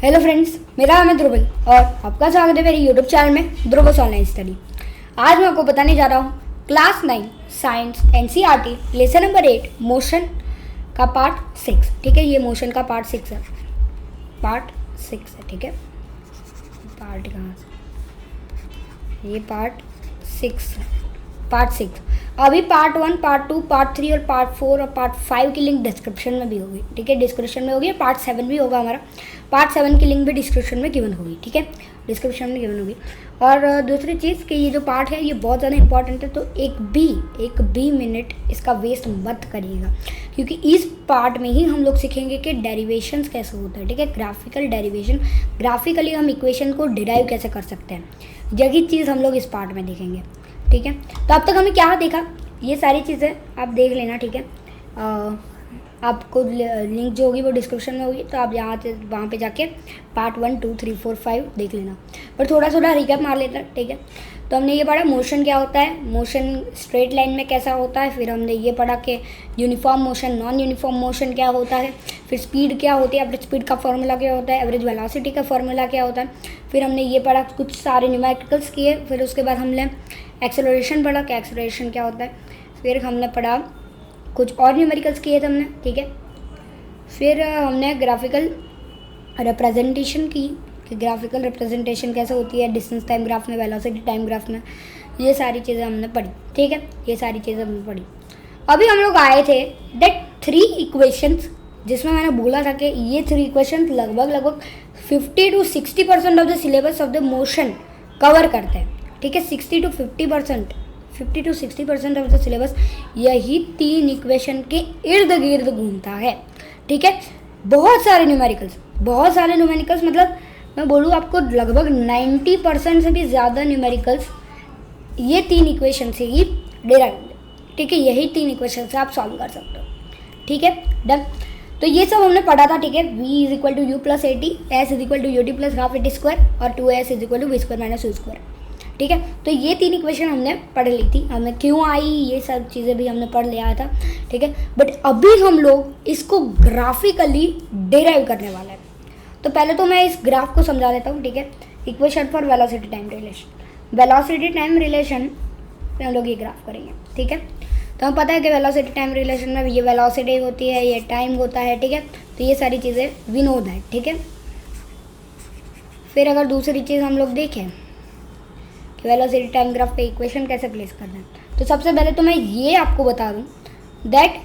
Hello friends, मेरा नाम है ध्रुवल और आपका स्वागत है मेरे यूट्यूब चैनल में ध्रुवस ऑनलाइन स्टडी। आज मैं आपको बताने जा रहा हूँ class 9 science NCERT lesson number 8 motion का पार्ट 6। ठीक है, ये मोशन का पार्ट 6 है। ठीक है, पार्ट कहाँ से, ये पार्ट 6। अभी पार्ट 1, पार्ट 2, पार्ट 3 और पार्ट 4 और पार्ट 5 की लिंक डिस्क्रिप्शन में भी होगी। ठीक है, डिस्क्रिप्शन में होगी। पार्ट 7 भी होगा हमारा। पार्ट 7 की लिंक भी डिस्क्रिप्शन में गिवन होगी। ठीक है, डिस्क्रिप्शन में गिवन होगी। और दूसरी चीज़ कि ये जो पार्ट है ये बहुत ज़्यादा इंपॉर्टेंट है, तो एक भी मिनट इसका वेस्ट मत करिएगा, क्योंकि इस पार्ट में ही हम लोग सीखेंगे कि डेरिवेशंस कैसे होता है। ठीक है, ग्राफिकल डेरिवेशन, ग्राफिकली हम इक्वेशन को डिराइव कैसे कर सकते हैं, यही चीज़ हम लोग इस पार्ट में देखेंगे। ठीक है, तो अब तक हमें क्या देखा, ये सारी चीज़ें आप देख लेना। ठीक है, आपको लिंक जो होगी वो डिस्क्रिप्शन में होगी, तो आप यहाँ से वहाँ पे जाके पार्ट 1, 2, 3, 4, 5 देख लेना। पर थोड़ा रिकैप मार लेते हैं। ठीक है, तो हमने ये पढ़ा मोशन क्या होता है, मोशन स्ट्रेट लाइन में कैसा होता है। फिर हमने ये पढ़ा कि uniform motion, non uniform motion क्या होता है। फिर स्पीड क्या होती है, एवरेज स्पीड का फॉर्मूला क्या होता है, एवरेज वेलोसिटी का फॉर्मूला क्या होता है। फिर हमने ये पढ़ा, कुछ सारे न्यूमेरिकल्स किए। फिर उसके बाद हमने एक्सेलरेशन पढ़ा कि एक्सेलरेशन क्या होता है। फिर हमने पढ़ा कुछ और न्यूमेरिकल्स किए थे हमने। ठीक है, फिर हमने ग्राफिकल रिप्रेजेंटेशन की कि ग्राफिकल रिप्रेजेंटेशन कैसे होती है, डिस्टेंस टाइम ग्राफ में, वेलोसिटी टाइम ग्राफ में। ये सारी चीज़ें हमने पढ़ी। ठीक है, ये सारी चीज़ें हमने पढ़ी। अभी हम लोग आए थे दैट 3 इक्वेशंस, जिसमें मैंने बोला था कि ये 3 इक्वेशंस लगभग 50 to 60% of the syllabus of the motion cover करते हैं। ठीक है, 60 to 60% ऑफ द सिलेबस यही 3 इक्वेशन के इर्द गिर्द घूमता है। ठीक है, बहुत सारे न्यूमेरिकल्स मतलब मैं बोलूँ आपको लगभग 90% से भी ज़्यादा न्यूमेरिकल्स ये 3 इक्वेशन से ही डिराइव। ठीक है, यही 3 इक्वेशन से आप सॉल्व कर सकते हो। ठीक है, डन। तो ये सब हमने पढ़ा था। ठीक है, v = u + at, s = ut + ½ at² और 2s = v² - u²। ठीक है, तो ये 3 इक्वेशन हमने पढ़ ली थी। हमें क्यों आई ये सब चीज़ें भी हमने पढ़ लिया था। ठीक है, बट अभी हम लोग इसको ग्राफिकली डिराइव करने वाले हैं। तो पहले तो मैं इस ग्राफ को समझा देता हूँ। ठीक है, equation for velocity time relation पे हम लोग ये ग्राफ करेंगे। ठीक है, तो हमें पता है कि वेलोसिटी टाइम रिलेशन में ये वेलोसिटी होती है, ये टाइम होता है। ठीक है, तो ये सारी चीज़ें वी नो दैट। ठीक है, फिर अगर दूसरी चीज़ हम लोग देखें कि वेलोसिटी टाइम ग्राफ पे इक्वेशन कैसे प्लेस करना है, तो सबसे पहले तो मैं ये आपको बता दूं दैट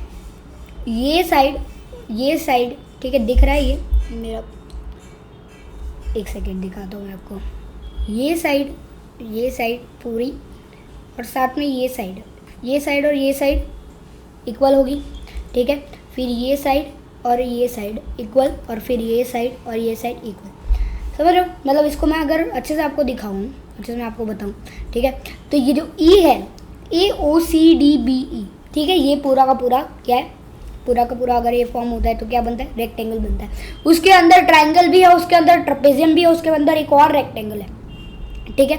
ये साइड ठीक है, दिख रहा है ये मेरा, एक सेकेंड दिखाता हूँ मैं आपको। ये साइड पूरी, और साथ में ये साइड और ये साइड इक्वल होगी। ठीक है, फिर ये साइड और ये साइड इक्वल, और फिर ये साइड और ये साइड इक्वल। समझ रहे हो? मतलब इसको मैं अगर अच्छे से आपको दिखाऊँ, अच्छे से मैं आपको बताऊँ। ठीक है, तो ये जो E है, AOCDBE, ठीक है, ये पूरा का पूरा क्या है, पूरा का पूरा अगर ये फॉर्म होता है तो क्या बनता है, रेक्टेंगल बनता है। उसके अंदर ट्राइंगल भी है, उसके अंदर ट्रेपेजियम भी है, उसके अंदर एक और रेक्टेंगल है। ठीक है,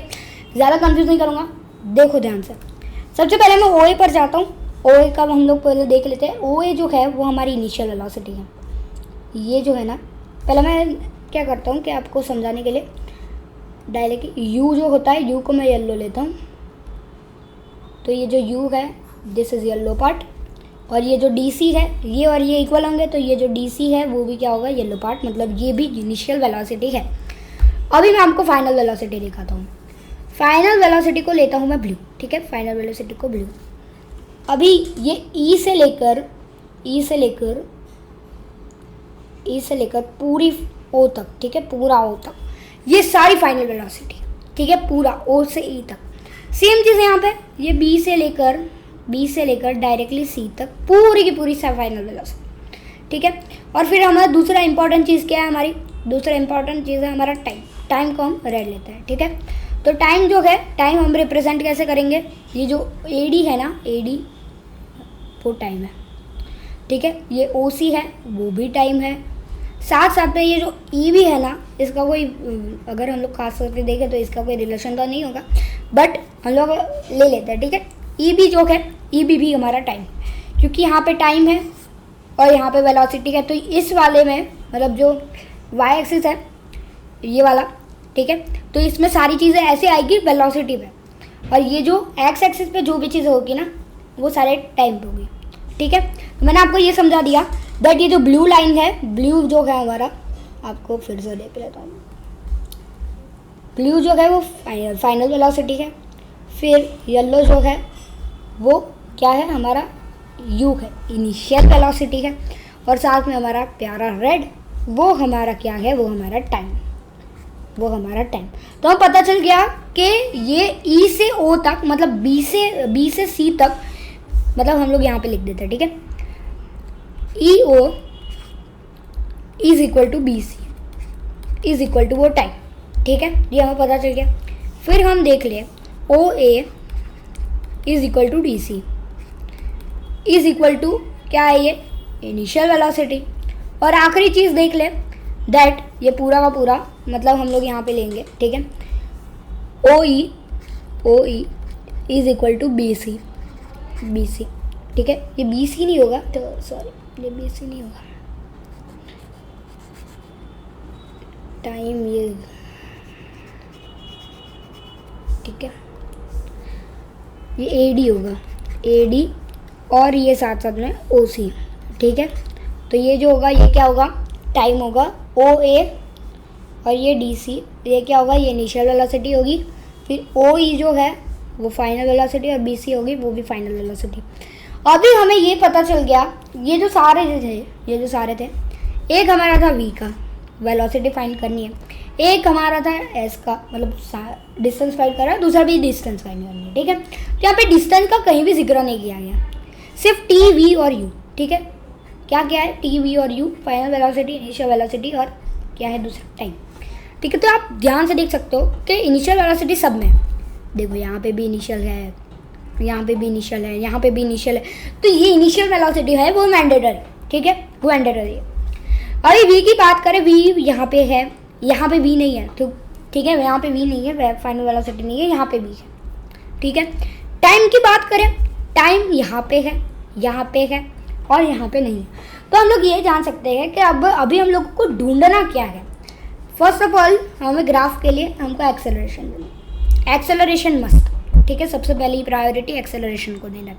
ज़्यादा कंफ्यूज नहीं करूँगा, देखो ध्यान से। सबसे पहले मैं OA पर जाता हूँ। OA का हम लोग पहले देख लेते हैं। OA जो है वो हमारी इनिशियल वेलोसिटी है। ये जो है ना, पहले मैं क्या करता हूँ कि आपको समझाने के लिए डायरेक्ट U जो होता है, U को मैं येलो लेता हूँ। तो ये जो U है, दिस इज़ येलो पार्ट, और ये जो DC है, ये और ये इक्वल होंगे, तो ये जो DC है वो भी क्या होगा, येलो पार्ट, मतलब ये भी इनिशियल वेलोसिटी है। अभी मैं आपको फाइनल वेलोसिटी दिखाता हूँ। फाइनल वेलोसिटी को लेता हूँ मैं ब्लू। ठीक है, फाइनल वेलोसिटी को ब्लू। अभी ये E से लेकर पूरी O तक, ठीक है, पूरा O तक, ये सारी फाइनल वेलोसिटी। ठीक है, पूरा O से E तक। सेम चीज़ यहाँ पे, ये B से लेकर डायरेक्टली C तक पूरी की पूरी फाइनल वेलोसिटी। ठीक है, और फिर हमारा दूसरा इंपॉर्टेंट चीज़ क्या है, हमारी दूसरा इंपॉर्टेंट चीज़ है हमारा टाइम को हम रेड लेते हैं। ठीक है, तो टाइम जो है, टाइम हम रिप्रेजेंट कैसे करेंगे, ये जो AD है ना, AD वो टाइम है। ठीक है, ये OC है, वो भी टाइम है। साथ में ये जो E भी है ना, इसका कोई, अगर हम लोग खास करके देखें तो इसका कोई रिलेशन तो नहीं होगा, बट हम लोग ले लेते हैं। ठीक है, EB जो है, EB भी हमारा टाइम, क्योंकि यहाँ पे टाइम है और यहाँ पे वेलोसिटी है। तो इस वाले में मतलब जो y एक्सिस है, ये वाला, ठीक है। तो इसमें सारी चीज़ें ऐसे आएगी वेलोसिटी पे, और ये जो एक्स एक्सिस पे जो भी चीज़ें होगी ना वो सारे टाइम पे होगी, ठीक है। तो मैंने आपको ये समझा दिया दैट ये जो ब्लू लाइन है, ब्लू जो है हमारा, आपको फिर से देख लेता हूँ, ब्लू जो है वो फाइनल वेलोसिटी है, फिर येलो जो है वो क्या है हमारा, यू है, इनिशियल वेलोसिटी है, और साथ में हमारा प्यारा रेड वो हमारा क्या है, वो हमारा टाइम, वो हमारा टाइम। तो हमें पता चल गया कि ये ई से ओ तक, मतलब बी से सी तक, मतलब हम लोग यहाँ पे लिख देते हैं, ठीक है, E O is equal to B C is equal to वो टाइम, ठीक है, ये हमें पता चल गया। फिर हम देख लें O A is equal to D C is equal to क्या है, ये इनिशियल वेलोसिटी। और आखिरी चीज़ देख ले दैट ये पूरा का पूरा मतलब हम लोग यहाँ पे लेंगे, ठीक है, O E is equal to B C, ठीक है। ये बी सी नहीं होगा, तो सॉरी, ये बी सी नहीं होगा, टाइम ये, ठीक है, ये ए डी होगा, ए डी, और ये साथ साथ में ओ सी, ठीक है। तो ये जो होगा ये क्या होगा, टाइम होगा, ओ ए, और ये डी सी, ये क्या होगा, ये इनिशियल वेलोसिटी होगी, फिर ओ ई जो है वो फाइनल वेलोसिटी, और बी सी होगी वो भी फाइनल वेलोसिटी। अभी हमें ये पता चल गया, ये जो सारे थे, एक हमारा था वी का वेलोसिटी फाइंड करनी है, एक हमारा था एस का मतलब डिस्टेंस फाइंड कर रहा है, दूसरा भी डिस्टेंस फाइंड करनी है, ठीक है। तो यहाँ पे डिस्टेंस का कहीं भी जिक्र नहीं किया गया, सिर्फ टी वी और यू, ठीक है, क्या क्या है, टी वी और you, final velocity, initial velocity, और क्या है दूसरा टाइम, ठीक है। तो आप ध्यान से देख सकते हो कि इनिशियल वेलोसिटी सब में, देखो यहाँ पे भी इनिशियल है, यहाँ पे भी इनिशियल है, यहाँ पे भी इनिशियल है, तो ये इनिशियल वेलोसिटी है वो मैंडेटरी, ठीक है, वो मैंडेटरी है। अभी वी की बात करें, वी यहाँ पे है, यहाँ पे वी नहीं है, तो ठीक है, यहाँ पे वी नहीं है, फाइनल वेलोसिटी नहीं है, यहाँ पे वी है, ठीक है। टाइम की बात करें, टाइम यहाँ पे है, यहाँ पे है, और यहाँ पे नहीं है। तो हम लोग ये जान सकते हैं कि अब अभी हम लोग को ढूंढना क्या है। फर्स्ट ऑफ ऑल हमें ग्राफ के लिए हमको एक्सेलरेशन देना, एक्सेलरेशन मस्ट, ठीक है, सबसे पहली प्रायोरिटी एक्सेलरेशन को देना है।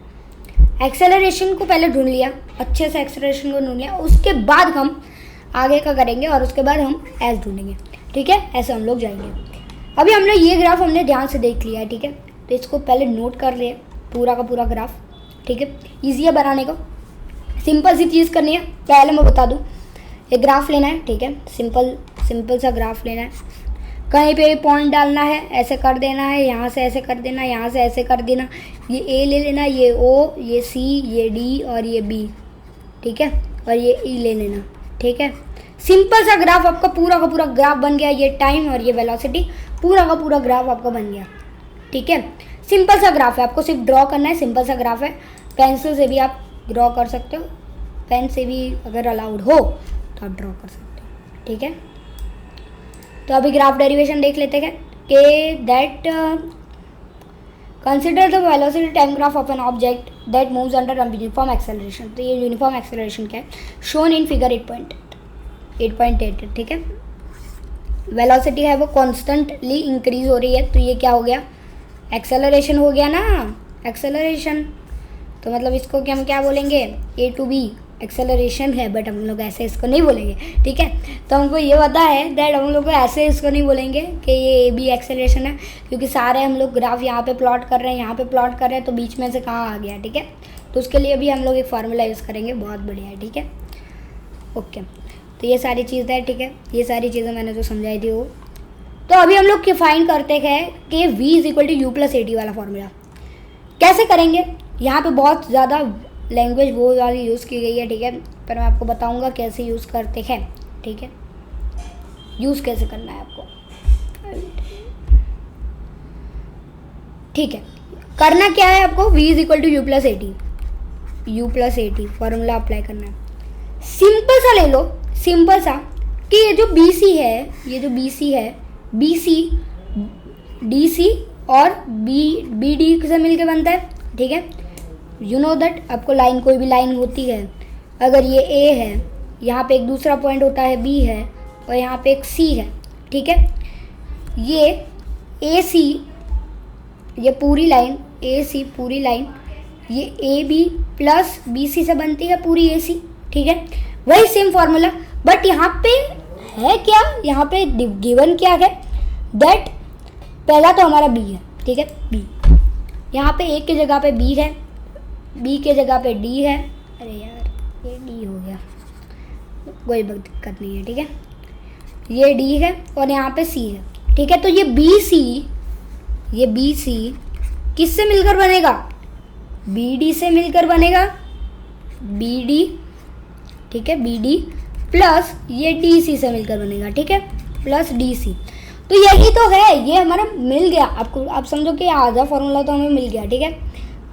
एक्सेलरेशन को पहले ढूंढ लिया, अच्छे से एक्सेलरेशन को ढूंढ लिया, उसके बाद हम आगे का करेंगे, और उसके बाद हम एस ढूंढेंगे, ठीक है, ऐसे हम लोग जाएंगे। अभी हमने ये ग्राफ हमने ध्यान से देख लिया है, ठीक है, तो इसको पहले नोट कर लिया पूरा का पूरा ग्राफ, ठीक है, ईजी है बनाने को, सिंपल सी चीज़ करनी है। पहले मैं बता दूँ, एक ग्राफ लेना है, ठीक है, सिंपल सा ग्राफ लेना है, कहीं पे पॉइंट डालना है, ऐसे कर देना है, यहाँ से ऐसे कर देना, यहाँ से ऐसे कर देना, ये ए ले लेना, ये ओ, ये सी, ये डी, और ये बी, ठीक है, और ये ई ले लेना, ठीक है। सिंपल सा ग्राफ आपका पूरा का पूरा ग्राफ बन गया, ये टाइम और ये वेलोसिटी, पूरा का पूरा ग्राफ आपका बन गया, ठीक है। सिंपल सा ग्राफ है, आपको सिर्फ ड्रॉ करना है, सिंपल सा ग्राफ है, पेंसिल से भी आप ड्रॉ कर सकते हो, पेन से भी अगर अलाउड हो तो आप ड्रॉ कर सकते हो, ठीक है। तो अभी ग्राफ डेरिवेशन देख लेते हैं कि that consider the velocity time graph of an object that moves under uniform acceleration. तो ये यूनिफॉर्म एक्सेलरेशन क्या है, शोन इन फिगर 8.8, ठीक है। वेलोसिटी है वो कॉन्स्टेंटली इंक्रीज हो रही है, तो ये क्या हो गया, एक्सेलरेशन हो गया ना, एक्सेलरेशन। तो मतलब इसको कि हम क्या बोलेंगे, ए टू बी एक्सेलरेशन है, बट हम लोग ऐसे इसको नहीं बोलेंगे, ठीक है। तो हमको ये पता है दैट हम लोग को ऐसे इसको नहीं बोलेंगे कि ये ए बी एक्सेलरेशन है, क्योंकि सारे हम लोग ग्राफ यहाँ पे प्लॉट कर रहे हैं, यहाँ पे प्लॉट कर रहे हैं, तो बीच में से कहाँ आ गया, ठीक है। तो उसके लिए भी हम लोग एक फार्मूला यूज़ करेंगे, बहुत बढ़िया है, ठीक है, ओके। तो ये सारी चीज़ें हैं, ठीक है, ये सारी चीज़ें मैंने जो समझाई थी वो। तो अभी हम लोग फाइंड करते हैं कि v is equal to u plus a t वाला फॉर्मूला कैसे करेंगे। यहाँ पे बहुत ज़्यादा लैंग्वेज वो वाली यूज़ की गई है, ठीक है, पर मैं आपको बताऊँगा कैसे यूज़ करते हैं, ठीक है, यूज़ कैसे करना है आपको, ठीक है। करना क्या है आपको, v is equal to u plus a t formula apply करना है। सिंपल सा ले लो, सिंपल सा, कि ये जो बी सी है, ये जो बी सी है, बी सी डी सी और बी डी से मिलके बनता है, ठीक है। यू नो दैट आपको लाइन, कोई भी लाइन होती है, अगर ये ए है, यहाँ पे एक दूसरा पॉइंट होता है बी है, और यहाँ पे एक सी है, ठीक है। ये ए सी, ये पूरी लाइन ए सी पूरी लाइन ये a b plus b c से बनती है पूरी ए सी, ठीक है। वही सेम फॉर्मूला, बट यहाँ पे है क्या, यहाँ पे गिवन क्या है, दैट पहला तो हमारा बी है, ठीक है, बी। यहाँ पे ए की जगह पे बी है, बी के जगह पे डी है, अरे यार ये डी हो गया, कोई दिक्कत नहीं है, ठीक है। ये डी है और यहाँ पे सी है, ठीक है। तो ये बी सी किससे मिलकर बनेगा, बी डी से मिलकर बनेगा, बी डी, ठीक है, बी डी प्लस ये डी सी से मिलकर बनेगा, ठीक है, प्लस डी सी। तो यही तो है, ये हमारा मिल गया आपको। आप समझो कि आधा फार्मूला तो हमें मिल गया, ठीक है,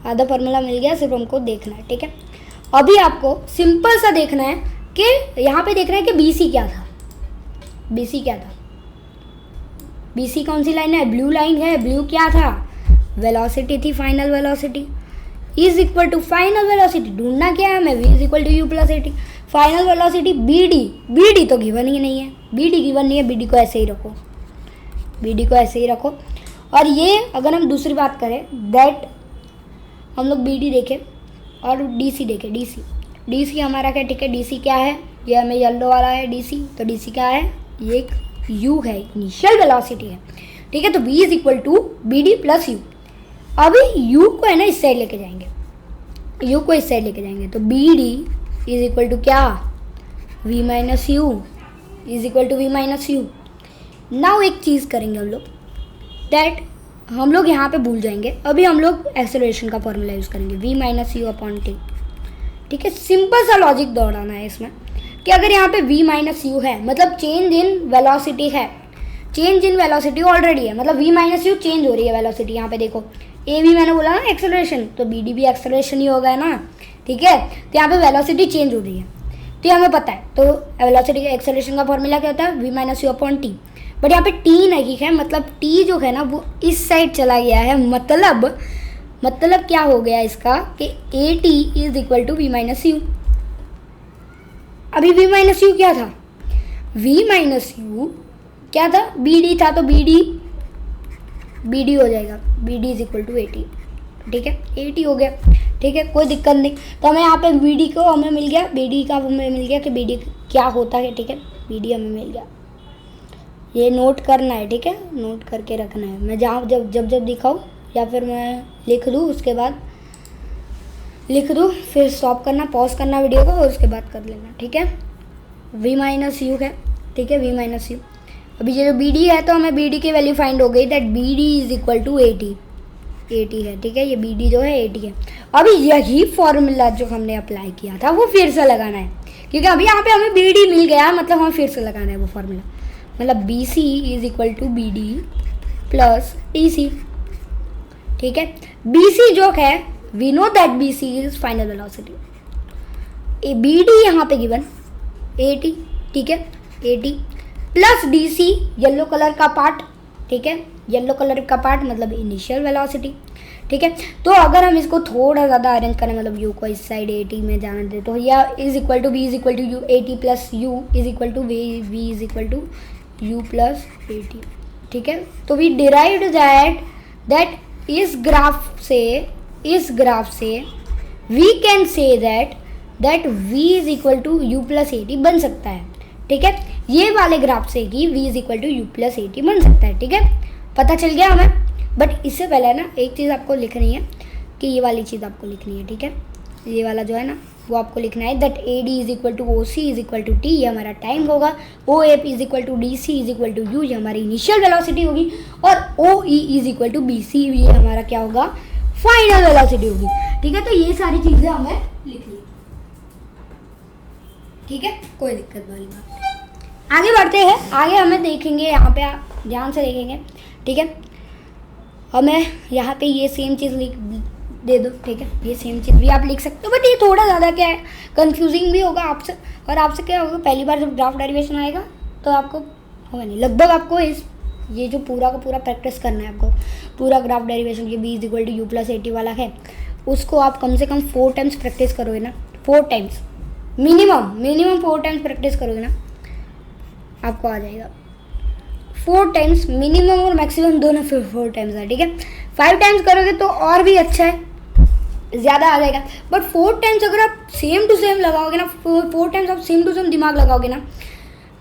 आधा फार्मूला मिल गया, सिर्फ हमको देखना है, ठीक है। अभी आपको सिंपल सा देखना है कि यहाँ पे देखना है कि बी सी क्या था, बी सी क्या था, बी सी कौन सी लाइन है, ब्लू लाइन है। ब्लू क्या था, वेलोसिटी थी, final velocity is equal to final velocity, ढूंढना क्या है हमें, v is equal to u plus a t. Final velocity b d तो गिवन ही नहीं है, बी डी गिवन नहीं है, बी डी को ऐसे ही रखो, बी डी को ऐसे ही रखो। और ये अगर हम दूसरी बात करें, दैट हम लोग बी डी देखें और डी सी देखें, डी सी हमारा क्या, ठीक है, डी सी क्या है, ये हमें येलो वाला है डी सी, तो डी सी क्या है, ये एक यू है, इनिशियल वेलोसिटी है, ठीक है। तो v is equal to b d plus u. अभी u को है ना इस साइड लेके जाएंगे, u को इस साइड लेके जाएंगे, तो b d is equal to क्या, v minus u is equal to v minus u. Now एक चीज़ करेंगे हम लोग, दैट हम लोग यहाँ पे भूल जाएंगे, अभी हम लोग एक्सेलरेशन का फॉर्मूला यूज़ करेंगे, v minus you upon T, ठीक है। सिंपल सा लॉजिक दौड़ाना है इसमें कि अगर यहाँ पे v माइनस यू है, मतलब चेंज इन वेलोसिटी है, चेंज इन वेलोसिटी ऑलरेडी है, मतलब v माइनस यू चेंज हो रही है वेलोसिटी। यहाँ पे देखो ए भी मैंने बोला ना एक्सेलरेशन, तो बी डी भी एक्सेलरेशन ही होगा ना, ठीक है। तो यहाँ पे वेलोसिटी चेंज हो रही है, तो ये हमें पता है। तो वेलोसिटी का एक्सेलरेशन का फॉर्मूला क्या होता है, v minus you upon T. But यहाँ पे टी नहीं है, मतलब टी जो है ना वो इस साइड चला गया है, मतलब क्या हो गया इसका कि a t is equal to v minus u. अभी v माइनस यू क्या था, v माइनस यू क्या था, बी डी था, तो बी डी हो जाएगा, b d is equal to a t, ठीक है, ए टी हो गया, ठीक है, कोई दिक्कत नहीं। तो हमें यहाँ पे बी डी को हमें मिल गया, बी डी का हमें मिल गया कि बी डी क्या होता है, ठीक है, बी डी हमें मिल गया। ये नोट करना है, ठीक है, नोट करके रखना है। मैं जहाँ जब दिखाऊँ या फिर मैं लिख दूँ, उसके बाद लिख दूँ, फिर स्टॉप करना, पॉज करना वीडियो को और उसके बाद कर लेना, ठीक है। v माइनस यू है, ठीक है, v माइनस यू। अभी ये जो बी डी है, तो हमें बी डी की वैल्यू फाइंड हो गई, that b d is equal to a t है, ठीक है, ये बी डी जो है ए टी है। अभी यही फॉर्मूला जो हमने अप्लाई किया था वो फिर से लगाना है, क्योंकि अभी यहाँ पे हमें बी डी मिल गया, मतलब हमें फिर से लगाना है वो फॉर्मूला, मतलब b C is equal to b d plus t c, ठीक है। बी सी जो है, we know that b C is final velocity, b d यहाँ पे गिवन ए टी, ठीक है, a t plus d c yellow colour का part, ठीक है, येलो कलर का पार्ट मतलब इनिशियल वेलोसिटी, ठीक है। तो अगर हम इसको थोड़ा ज़्यादा अरेंज करें, मतलब यू को इस साइड ए टी में जाने दे, तो यह is equal to b is equal to u a t plus u is equal to v is equal to u plus a t, ठीक है। तो वी डिराइव्ड दैट इस ग्राफ से we can say that v is equal to u plus a t बन सकता है, ठीक है। ये वाले ग्राफ से ही v is equal to u plus a t बन सकता है, ठीक है, पता चल गया हमें। बट इससे पहले ना एक चीज़ आपको लिखनी है कि ये वाली चीज़ आपको लिखनी है, ठीक है, ये वाला जो है ना वो आपको लिखना है, that A D is equal to O C is equal to T, ये हमारा टाइम होगा, O F is equal to D C is equal to U, ये हमारी इनिशियल वेलोसिटी होगी, और O E is equal to B C, ये हमारा क्या होगा, फाइनल वेलोसिटी होगी, ठीक है। तो ये सारी चीज़ें हमें लिखनी है, ठीक है, कोई दिक्कत वाली बात। आगे बढ़ते हैं, आगे हमें देखेंगे, यहाँ पे आप ध्यान से देखेंगे, ठीक है। हमें यहाँ पे ये सेम चीज़ लिख दे दो, ठीक है, ये सेम चीज़ भी आप लिख सकते हो, बट ये थोड़ा ज़्यादा क्या है, कंफ्यूजिंग भी होगा आपसे, और आपसे क्या होगा, पहली बार जब ग्राफ डेरिवेशन आएगा तो आपको होगा नहीं, लगभग आपको ये जो पूरा का पूरा प्रैक्टिस करना है, आपको पूरा ग्राफ डेरिवेशन ये b is equal to u plus a t वाला है, उसको आप कम से कम 4 टाइम्स प्रैक्टिस करोगे ना, 4 टाइम्स मिनिमम 4 टाइम्स प्रैक्टिस करोगे ना, आपको आ जाएगा 4 टाइम्स, मिनिमम और मैक्सिमम दोनों 4 टाइम्स है, ठीक है। 5 टाइम्स करोगे तो और भी अच्छा है, ज़्यादा आ जाएगा, बट 4 टाइम्स अगर आप सेम टू सेम लगाओगे ना, 4 टाइम्स आप सेम टू सेम दिमाग लगाओगे ना,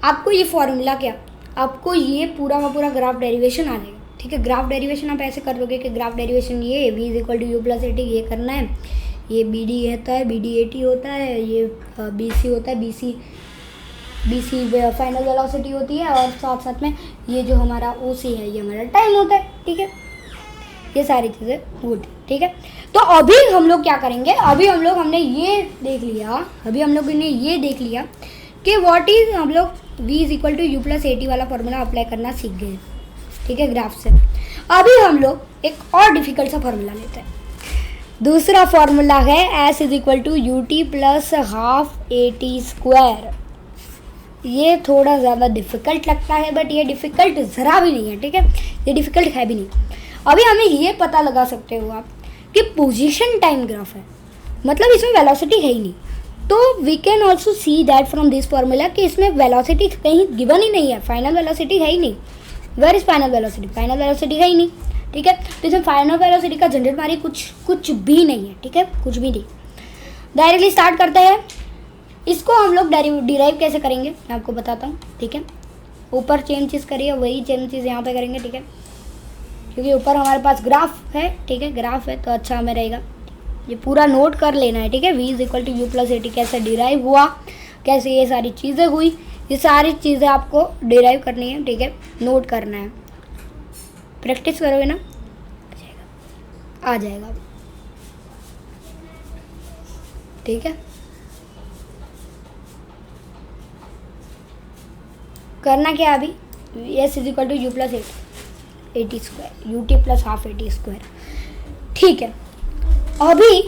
आपको ये फॉर्मूला क्या, आपको ये पूरा का पूरा ग्राफ डेरिवेशन आ जाएगा, ठीक है। ग्राफ डेरिवेशन आप ऐसे कर दोगे कि ग्राफ डेरिवेशन ये v is equal to u plus a t, ये करना है, ये बी डी होता है, बी डी ए टी होता है, ये बी सी होता है, बी सी फाइनल वेलोसिटी होती है, और साथ साथ में ये जो हमारा ओ सी है ये हमारा टाइम होता है, ठीक है। ये सारी चीज़ें होती, ठीक है। तो अभी हम लोग क्या करेंगे, अभी हम लोग हमने ये देख लिया, अभी हम लोग ने ये देख लिया कि व्हाट इज, हम लोग v is equal to u plus a t वाला फॉर्मूला अप्लाई करना सीख गए, ठीक है, ग्राफ से। अभी हम लोग एक और डिफिकल्ट सा फॉर्मूला लेते हैं। दूसरा फॉर्मूला है s is equal to U T plus half A T square. ये थोड़ा ज़्यादा डिफ़िकल्ट लगता है, बट ये डिफ़िकल्ट ज़रा भी नहीं है, ठीक है, ये डिफ़िकल्ट है भी नहीं। अभी हमें ये पता लगा सकते हो आप कि पोजीशन टाइम ग्राफ है, मतलब इसमें वेलोसिटी है ही नहीं, तो we can also see that from this formula कि इसमें वेलोसिटी कहीं गिवन ही नहीं है, फाइनल वेलोसिटी है ही नहीं। Where is final velocity, final velocity है ही नहीं, ठीक है। तो इसमें फाइनल वेलोसिटी का जनरेट मारी कुछ भी नहीं है, ठीक है, कुछ भी नहीं। डायरेक्टली स्टार्ट करते हैं। इसको हम लोग डिराइव कैसे करेंगे मैं आपको बताता हूँ, ठीक है। ऊपर सेम चीज़ करिए, वही सेम चीज़ यहाँ पे करेंगे, ठीक है, क्योंकि ऊपर हमारे पास ग्राफ है, ठीक है, ग्राफ है तो अच्छा हमें रहेगा। ये पूरा नोट कर लेना है, ठीक है। v is equal to u plus a t कैसे डिराइव हुआ, कैसे ये सारी चीज़ें हुई, ये सारी चीज़ें आपको डिराइव करनी है, ठीक है, नोट करना है। प्रैक्टिस करोगे ना आ जाएगा, ठीक है। करना क्या अभी, s is equal to u plus a T square, u T plus half A T square, ठीक है। अभी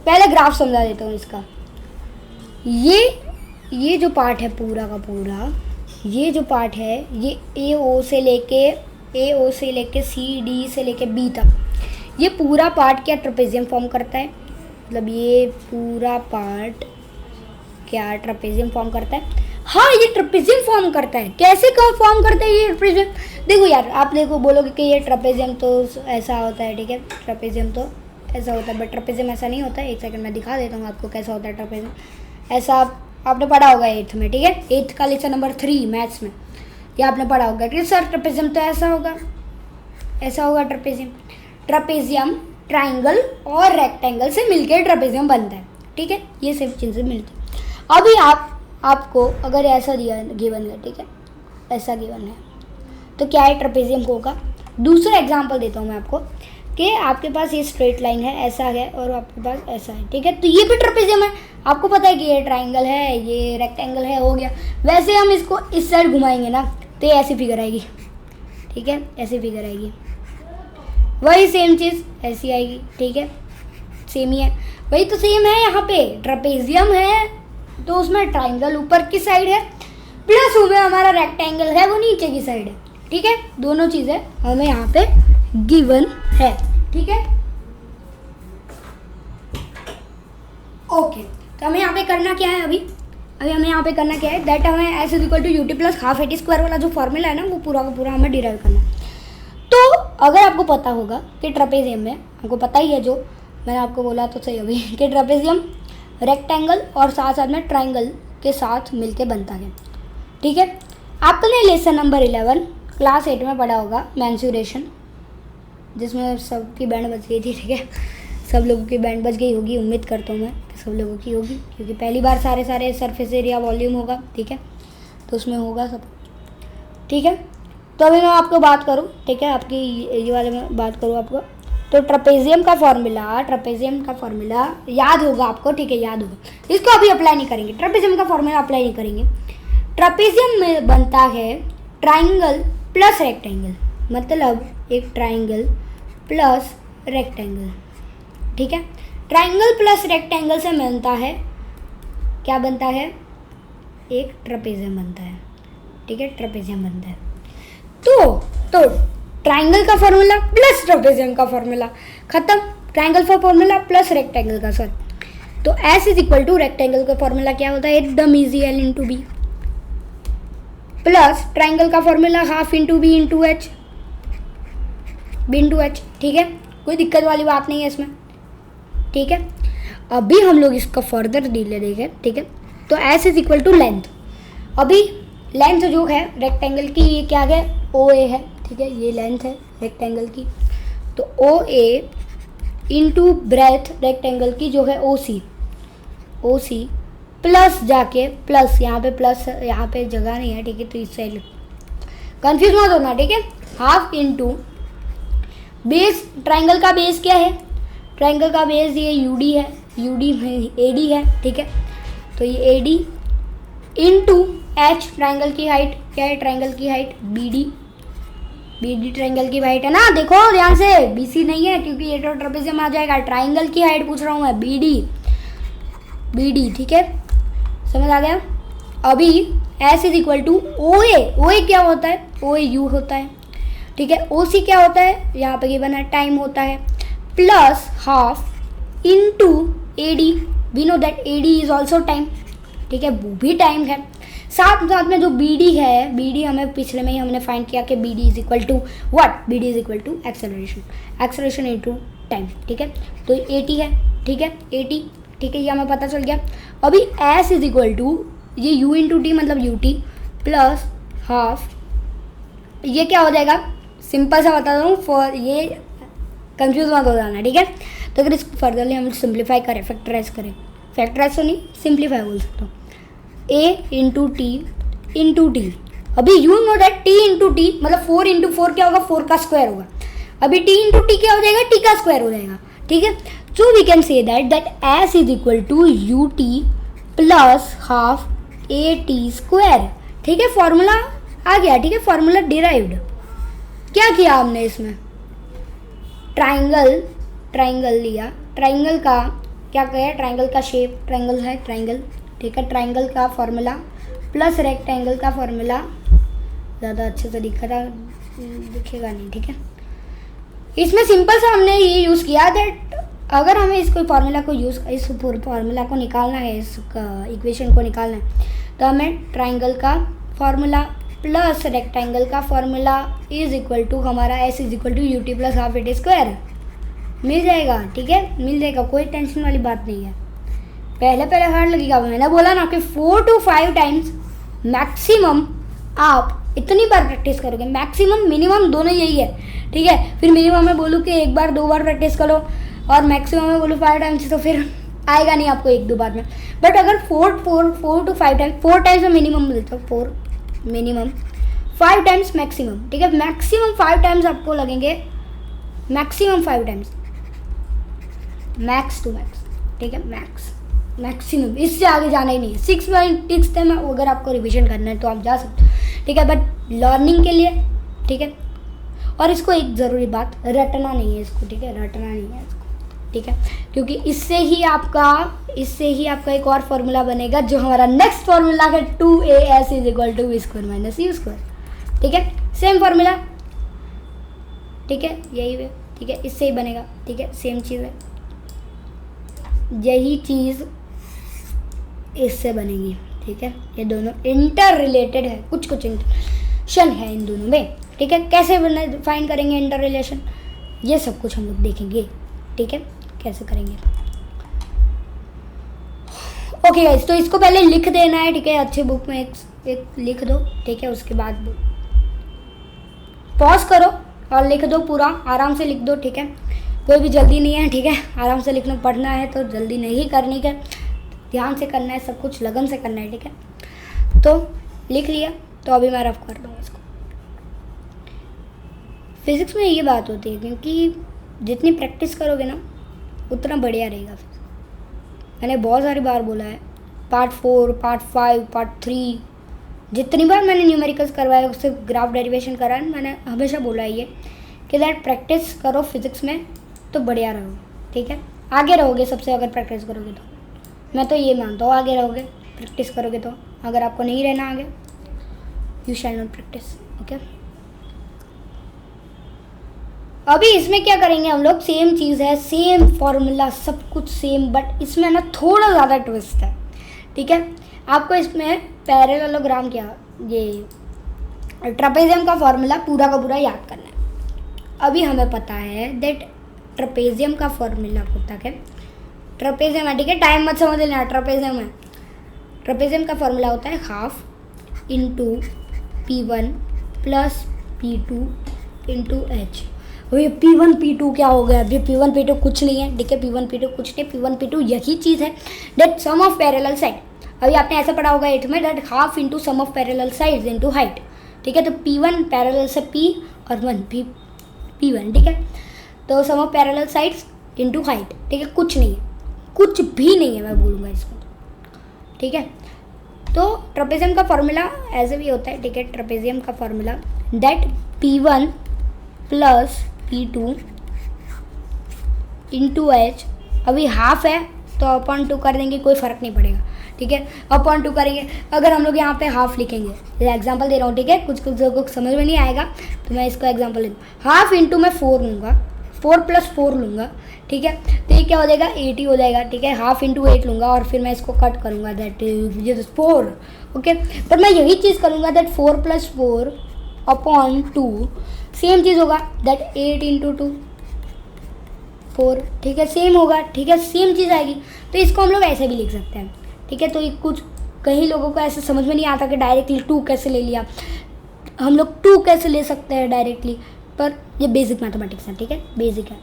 पहले ग्राफ समझा देता हूँ इसका। ये जो पार्ट है पूरा का पूरा, ये जो पार्ट है ये ए ओ से लेके सी डी से लेके बी तक, ये पूरा पार्ट क्या ट्रेपेजियम फॉर्म करता है, मतलब ये पूरा पार्ट क्या ट्रेपेजियम फॉर्म करता है। हाँ, ये ट्रेपेजियम फॉर्म करता है। कैसे फॉर्म करता है ये ट्रेपेजियम, देखो यार, आप देखो बोलोगे कि ये ट्रेपेजियम तो ऐसा होता है, ठीक है, ट्रेपेजियम तो ऐसा होता है, बट ट्रेपेजियम ऐसा नहीं होता है। एक सेकंड मैं दिखा देता हूँ आपको कैसा होता है ट्रेपेजियम। ऐसा आपने पढ़ा होगा 8th में, ठीक है, 8th का लेक्चर नंबर 3 मैथ्स में, ये आपने पढ़ा होगा कि सर ट्रेपेजियम तो ऐसा होगा ट्रेपेजियम। ट्रेपेजियम ट्राइंगल और रेक्टेंगल से मिलकर ट्रेपेजियम बनता है, ठीक है, ये सब चीज़ें मिलती हैं। अभी आपको अगर ऐसा गिवन है, ठीक है, ऐसा गिवन है, तो क्या है ट्रेपेजियम होगा। दूसरा एग्जांपल देता हूँ मैं आपको कि आपके पास ये स्ट्रेट लाइन है, ऐसा है, और आपके पास ऐसा है, ठीक है, तो ये भी ट्रेपेजियम है। आपको पता है कि ये ट्राइंगल है, ये रेक्टेंगल है, हो गया। वैसे हम इसको इस साइड घुमाएंगे ना तो ये ऐसी फिगर आएगी, ठीक है, ऐसी फिगर आएगी। वही सेम चीज़ ऐसी आएगी, ठीक है, सेम ही है, वही तो सेम है। यहाँ पे ट्रेपेजियम है तो उसमें ट्राइंगल ऊपर की साइड है, प्लस उसमें हमारा रेक्टेंगल है वो नीचे की साइड है, ठीक है। दोनों चीज़ें हमें यहाँ पे गिवन है, ठीक है, ओके। तो हमें यहाँ पे करना क्या है, अभी हमें यहाँ पे करना क्या है, दैट हमें s is equal to U T plus half A T square वाला जो फॉर्मूला है ना, वो पूरा का पूरा हमें डिराइव करना है। तो अगर आपको पता होगा कि ट्रेपेजियम में, आपको पता ही है जो मैंने आपको बोला तो सही अभी, कि ट्रेपेजियम रेक्टेंगल और साथ साथ में ट्राइंगल के साथ मिलके बनता है, ठीक है। आपने लेसन नंबर 11 क्लास 8 में पढ़ा होगा, मेंसुरेशन, जिसमें सबकी बैंड बज गई थी, ठीक है, सब लोगों की बैंड बज गई होगी, उम्मीद करता हूँ मैं कि सब लोगों की होगी, क्योंकि पहली बार सारे सरफेस एरिया वॉल्यूम होगा, ठीक है, तो उसमें होगा सब, ठीक है। तो अभी मैं आपको बात करूँ, ठीक है, आपकी ये वाले में बात करूँ आपको, तो ट्रेपेजियम का फॉर्मूला याद होगा आपको, ठीक है, याद होगा। इसको अभी अप्लाई नहीं करेंगे, ट्रेपेजियम का फॉर्मूला अप्लाई नहीं करेंगे। ट्रेपेजियम में बनता है ट्राइंगल प्लस रेक्टेंगल, मतलब एक ट्राइंगल प्लस रेक्टेंगल, ठीक है। ट्राइंगल प्लस रेक्टेंगल से बनता है, क्या बनता है, एक ट्रेपेजियम बनता है, ठीक है, ट्रेपेजियम बनता है। तो ट्राइंगल का फॉर्मूला प्लस ट्रेपेजियम का फॉर्मूला खत्म, ट्राइंगल का फॉर्मूला प्लस रेक्टेंगल का, सर। तो S is equal to rectangle का फॉर्मूला क्या होता है, एकदम easy, L into B, plus triangle का formula half into B into H, B into H, ठीक है, कोई दिक्कत वाली बात नहीं है इसमें, ठीक है। अभी हम लोग इसका फर्दर डीले देखें, ठीक है। तो s is equal to length, अभी लेंथ जो है रेक्टेंगल की ये क्या है, ओ ए है, ठीक है, ये लेंथ है रेक्टेंगल की, तो ओ ए इंटू ब्रेथ रेक्टेंगल की जो है ओ सी, ओ सी प्लस जाके प्लस यहाँ पे प्लस, यहाँ पे जगह नहीं है, ठीक है, तो इस साइड कंफ्यूज मत होना, ठीक है। हाफ इंटू बेस, ट्राइंगल का बेस क्या है, ट्राइंगल का बेस ये यू डी है, यू डी में ए डी है, ठीक है, तो ये a d into h, triangle की हाइट क्या है, ट्राइंगल की height b d, b d triangle की हाइट है ना, देखो ध्यान से, बी सी नहीं है क्योंकि ये तो ट्रेपेजियम आ जाएगा, ट्राइंगल की हाइट पूछ रहा हूँ मैं, बी डी, बी डी, ठीक है, समझ आ गया। अभी S is equal to O A, O A क्या होता है, ओ ए यू होता है, ठीक है, ओ सी क्या होता है, यहाँ पे गिवन है टाइम होता है, plus half into a d, we know that A D is also time, ठीक है, वो भी टाइम है, साथ साथ में जो बी डी है, बी डी हमें पिछले में ही हमने फाइंड किया कि b d is equal to what, b d is equal to acceleration, acceleration into time, ठीक है, तो ए टी है, ठीक है, ए टी, ठीक है, ये हमें पता चल गया। अभी एस इज इक्वल टू ये यू इंटू टी मतलब यू टी प्लस हाफ, ये क्या हो जाएगा, सिंपल सा बता दूँ, फॉर ये कंफ्यूज मत हो जाना, ठीक है। तो अगर इसको फर्दरली हम सिंप्लीफाई करें, फैक्टराइज करें, फैक्टराइज तो नहीं सिंप्लीफाई बोल सकता हूँ, ए इंटू टी इंटू टी, अभी you know that T into T मतलब 4 इंटू 4 क्या होगा, 4 का स्क्वायर होगा, अभी टी इंटू टी क्या हो जाएगा, टी का स्क्वायर हो जाएगा, ठीक है। So we can say that s is equal to U T plus half A T square, ठीक है, फॉर्मूला आ गया, ठीक है, फॉर्मूला डिराइव्ड। क्या किया हमने इसमें, ट्राइंगल, ट्राइंगल लिया, ट्राइंगल का क्या कहें, ट्राइंगल का शेप, ट्राइंगल है ट्राइंगल, ठीक है, ट्राइंगल का फॉर्मूला प्लस रेक्टेंगल का फॉर्मूला, ज़्यादा अच्छे से दिखेगा नहीं, ठीक है। इसमें सिंपल सा हमने ये यूज़ किया दैट अगर हमें इसको फार्मूला को यूज़, इस फार्मूला को निकालना है, इस इक्वेशन को निकालना है, तो हमें ट्राइंगल का फार्मूला प्लस रेक्टेंगल का फार्मूला इज इक्वल टू हमारा S is equal to U T plus half A T square मिल जाएगा, ठीक है, मिल जाएगा, कोई टेंशन वाली बात नहीं है। पहले पहले हार्ड लगेगा, मैंने बोला ना कि 4 to 5 टाइम्स मैक्सिमम आप इतनी बार प्रैक्टिस करोगे, मैक्सिमम मिनिमम दोनों यही है, ठीक है। फिर मिनिमम में बोलूँ कि एक बार 2 बार प्रैक्टिस करो और मैक्सिमम में बोलूँ 5 टाइम्स, तो फिर आएगा नहीं आपको 1-2 बार में। बट अगर 4 to 5 टाइम्स, 4 टाइम्स में मिनिमम मिलता है, 4 मिनिमम, 5 टाइम्स मैक्सिमम, ठीक है, मैक्सिमम 5 टाइम्स आपको लगेंगे, maximum 5 times, max to max, ठीक है, मैक्स मैक्सिमम, इससे आगे जाना ही नहीं है। 6.6 में अगर आपको रिवीजन करना है तो आप जा सकते हो, ठीक है, बट लर्निंग के लिए, ठीक है। और इसको एक ज़रूरी बात, रटना नहीं है इसको, ठीक है, रटना नहीं है इसको, ठीक है, क्योंकि इससे ही आपका एक और फार्मूला बनेगा जो हमारा नेक्स्ट फार्मूला है 2as is equal to v square minus u square, ठीक है, सेम फार्मूला, ठीक है, यही है, ठीक है, इससे ही बनेगा, ठीक है, सेम चीज़ है, यही चीज़ इससे बनेगी, ठीक है, ये दोनों इंटर रिलेटेड है, कुछ इंटरशन है इन दोनों में, ठीक है। कैसे फाइंड करेंगे इंटर रिलेशन, ये सब कुछ हम लोग देखेंगे, ठीक है, कैसे करेंगे। ओके गाइस, तो इसको पहले लिख देना है, ठीक है, अच्छे बुक में एक लिख दो, ठीक है, उसके बाद पॉज करो और लिख दो, पूरा आराम से लिख दो, ठीक है, कोई भी जल्दी नहीं है, ठीक है, आराम से लिखना, पढ़ना है तो जल्दी नहीं करनी है, ध्यान से करना है, सब कुछ लगन से करना है, ठीक है। तो लिख लिया, तो अभी मैं रफ कर दूँगा इसको। फिज़िक्स में ये बात होती है, क्योंकि जितनी प्रैक्टिस करोगे ना उतना बढ़िया रहेगा। मैंने बहुत सारी बार बोला है, पार्ट 4, पार्ट 5, पार्ट 3, जितनी बार मैंने न्यूमेरिकल्स करवाए, उससे ग्राफ डेरिवेशन कराया, मैंने हमेशा बोला है ये कि दैट प्रैक्टिस करो फिज़िक्स में तो बढ़िया रहो, ठीक है, आगे रहोगे सबसे, अगर प्रैक्टिस करोगे तो। मैं तो ये मानता हूँ आगे रहोगे प्रैक्टिस करोगे तो, अगर आपको नहीं रहना आगे, you shall not practice, okay. अभी इसमें क्या करेंगे हम लोग, सेम चीज़ है, सेम फॉर्मूला, सब कुछ सेम, बट इसमें ना थोड़ा ज़्यादा ट्विस्ट है, ठीक है। आपको इसमें पैरेललोग्राम क्या, ये ट्रेपेजियम का फॉर्मूला पूरा का पूरा याद करना है। अभी हमें पता है दैट ट्रेपेजियम का फॉर्मूला होता है, ट्रेपेजियम है, ठीक है, टाइम मत समझ लेना, ट्रेपेजियम है। ट्रेपेजियम का फॉर्मूला होता है half into P1 plus P2 into H। ये P1 P2 क्या हो गया? अभी P1 P2 कुछ नहीं है, ठीक है, P1 P2 कुछ नहीं, P1 P2 यही चीज़ है that sum of parallel side. अभी आपने ऐसा पढ़ा होगा 8th में that half into sum of parallel sides into height, ठीक है। तो P1 पैरेलल से P और 1 P1, ठीक है। तो sum of parallel sides into height, ठीक है, कुछ नहीं है, कुछ भी नहीं है, मैं बोलूँगा इसको, ठीक है। तो ट्रेपेजियम का फॉर्मूला ऐसे भी होता है, ठीक है। ट्रेपेजियम का formula that P1 plus P2 into H। अभी हाफ है तो अपॉन 2 कर देंगे, कोई फ़र्क नहीं पड़ेगा, ठीक है। अपॉन 2 करेंगे, अगर हम लोग यहाँ पे हाफ लिखेंगे, एग्जांपल दे रहा हूँ, ठीक है, कुछ लोगों को समझ में नहीं आएगा तो मैं इसको एग्जांपल ले दूँ। हाफ इंटू मैं 4 लूँगा, 4 प्लस 4 लूँगा, ठीक है। तो ये क्या हो जाएगा? 80 हो जाएगा, ठीक है। हाफ इंटू 8 लूँगा और फिर मैं इसको कट करूँगा, दैट ये 4, ओके। पर मैं यही चीज़ करूँगा दैट 4 प्लस 4 अपॉन 2, सेम चीज़ होगा दैट 8 इंटू 2 4, ठीक है, सेम होगा, ठीक है, सेम चीज़ आएगी। तो इसको हम लोग ऐसे भी लिख सकते हैं, ठीक है। तो ये कुछ कई लोगों को ऐसे समझ में नहीं आता कि डायरेक्टली 2 कैसे ले लिया, हम लोग 2 कैसे ले सकते हैं डायरेक्टली, पर ये बेसिक मैथमेटिक्स है, ठीक है, बेसिक है।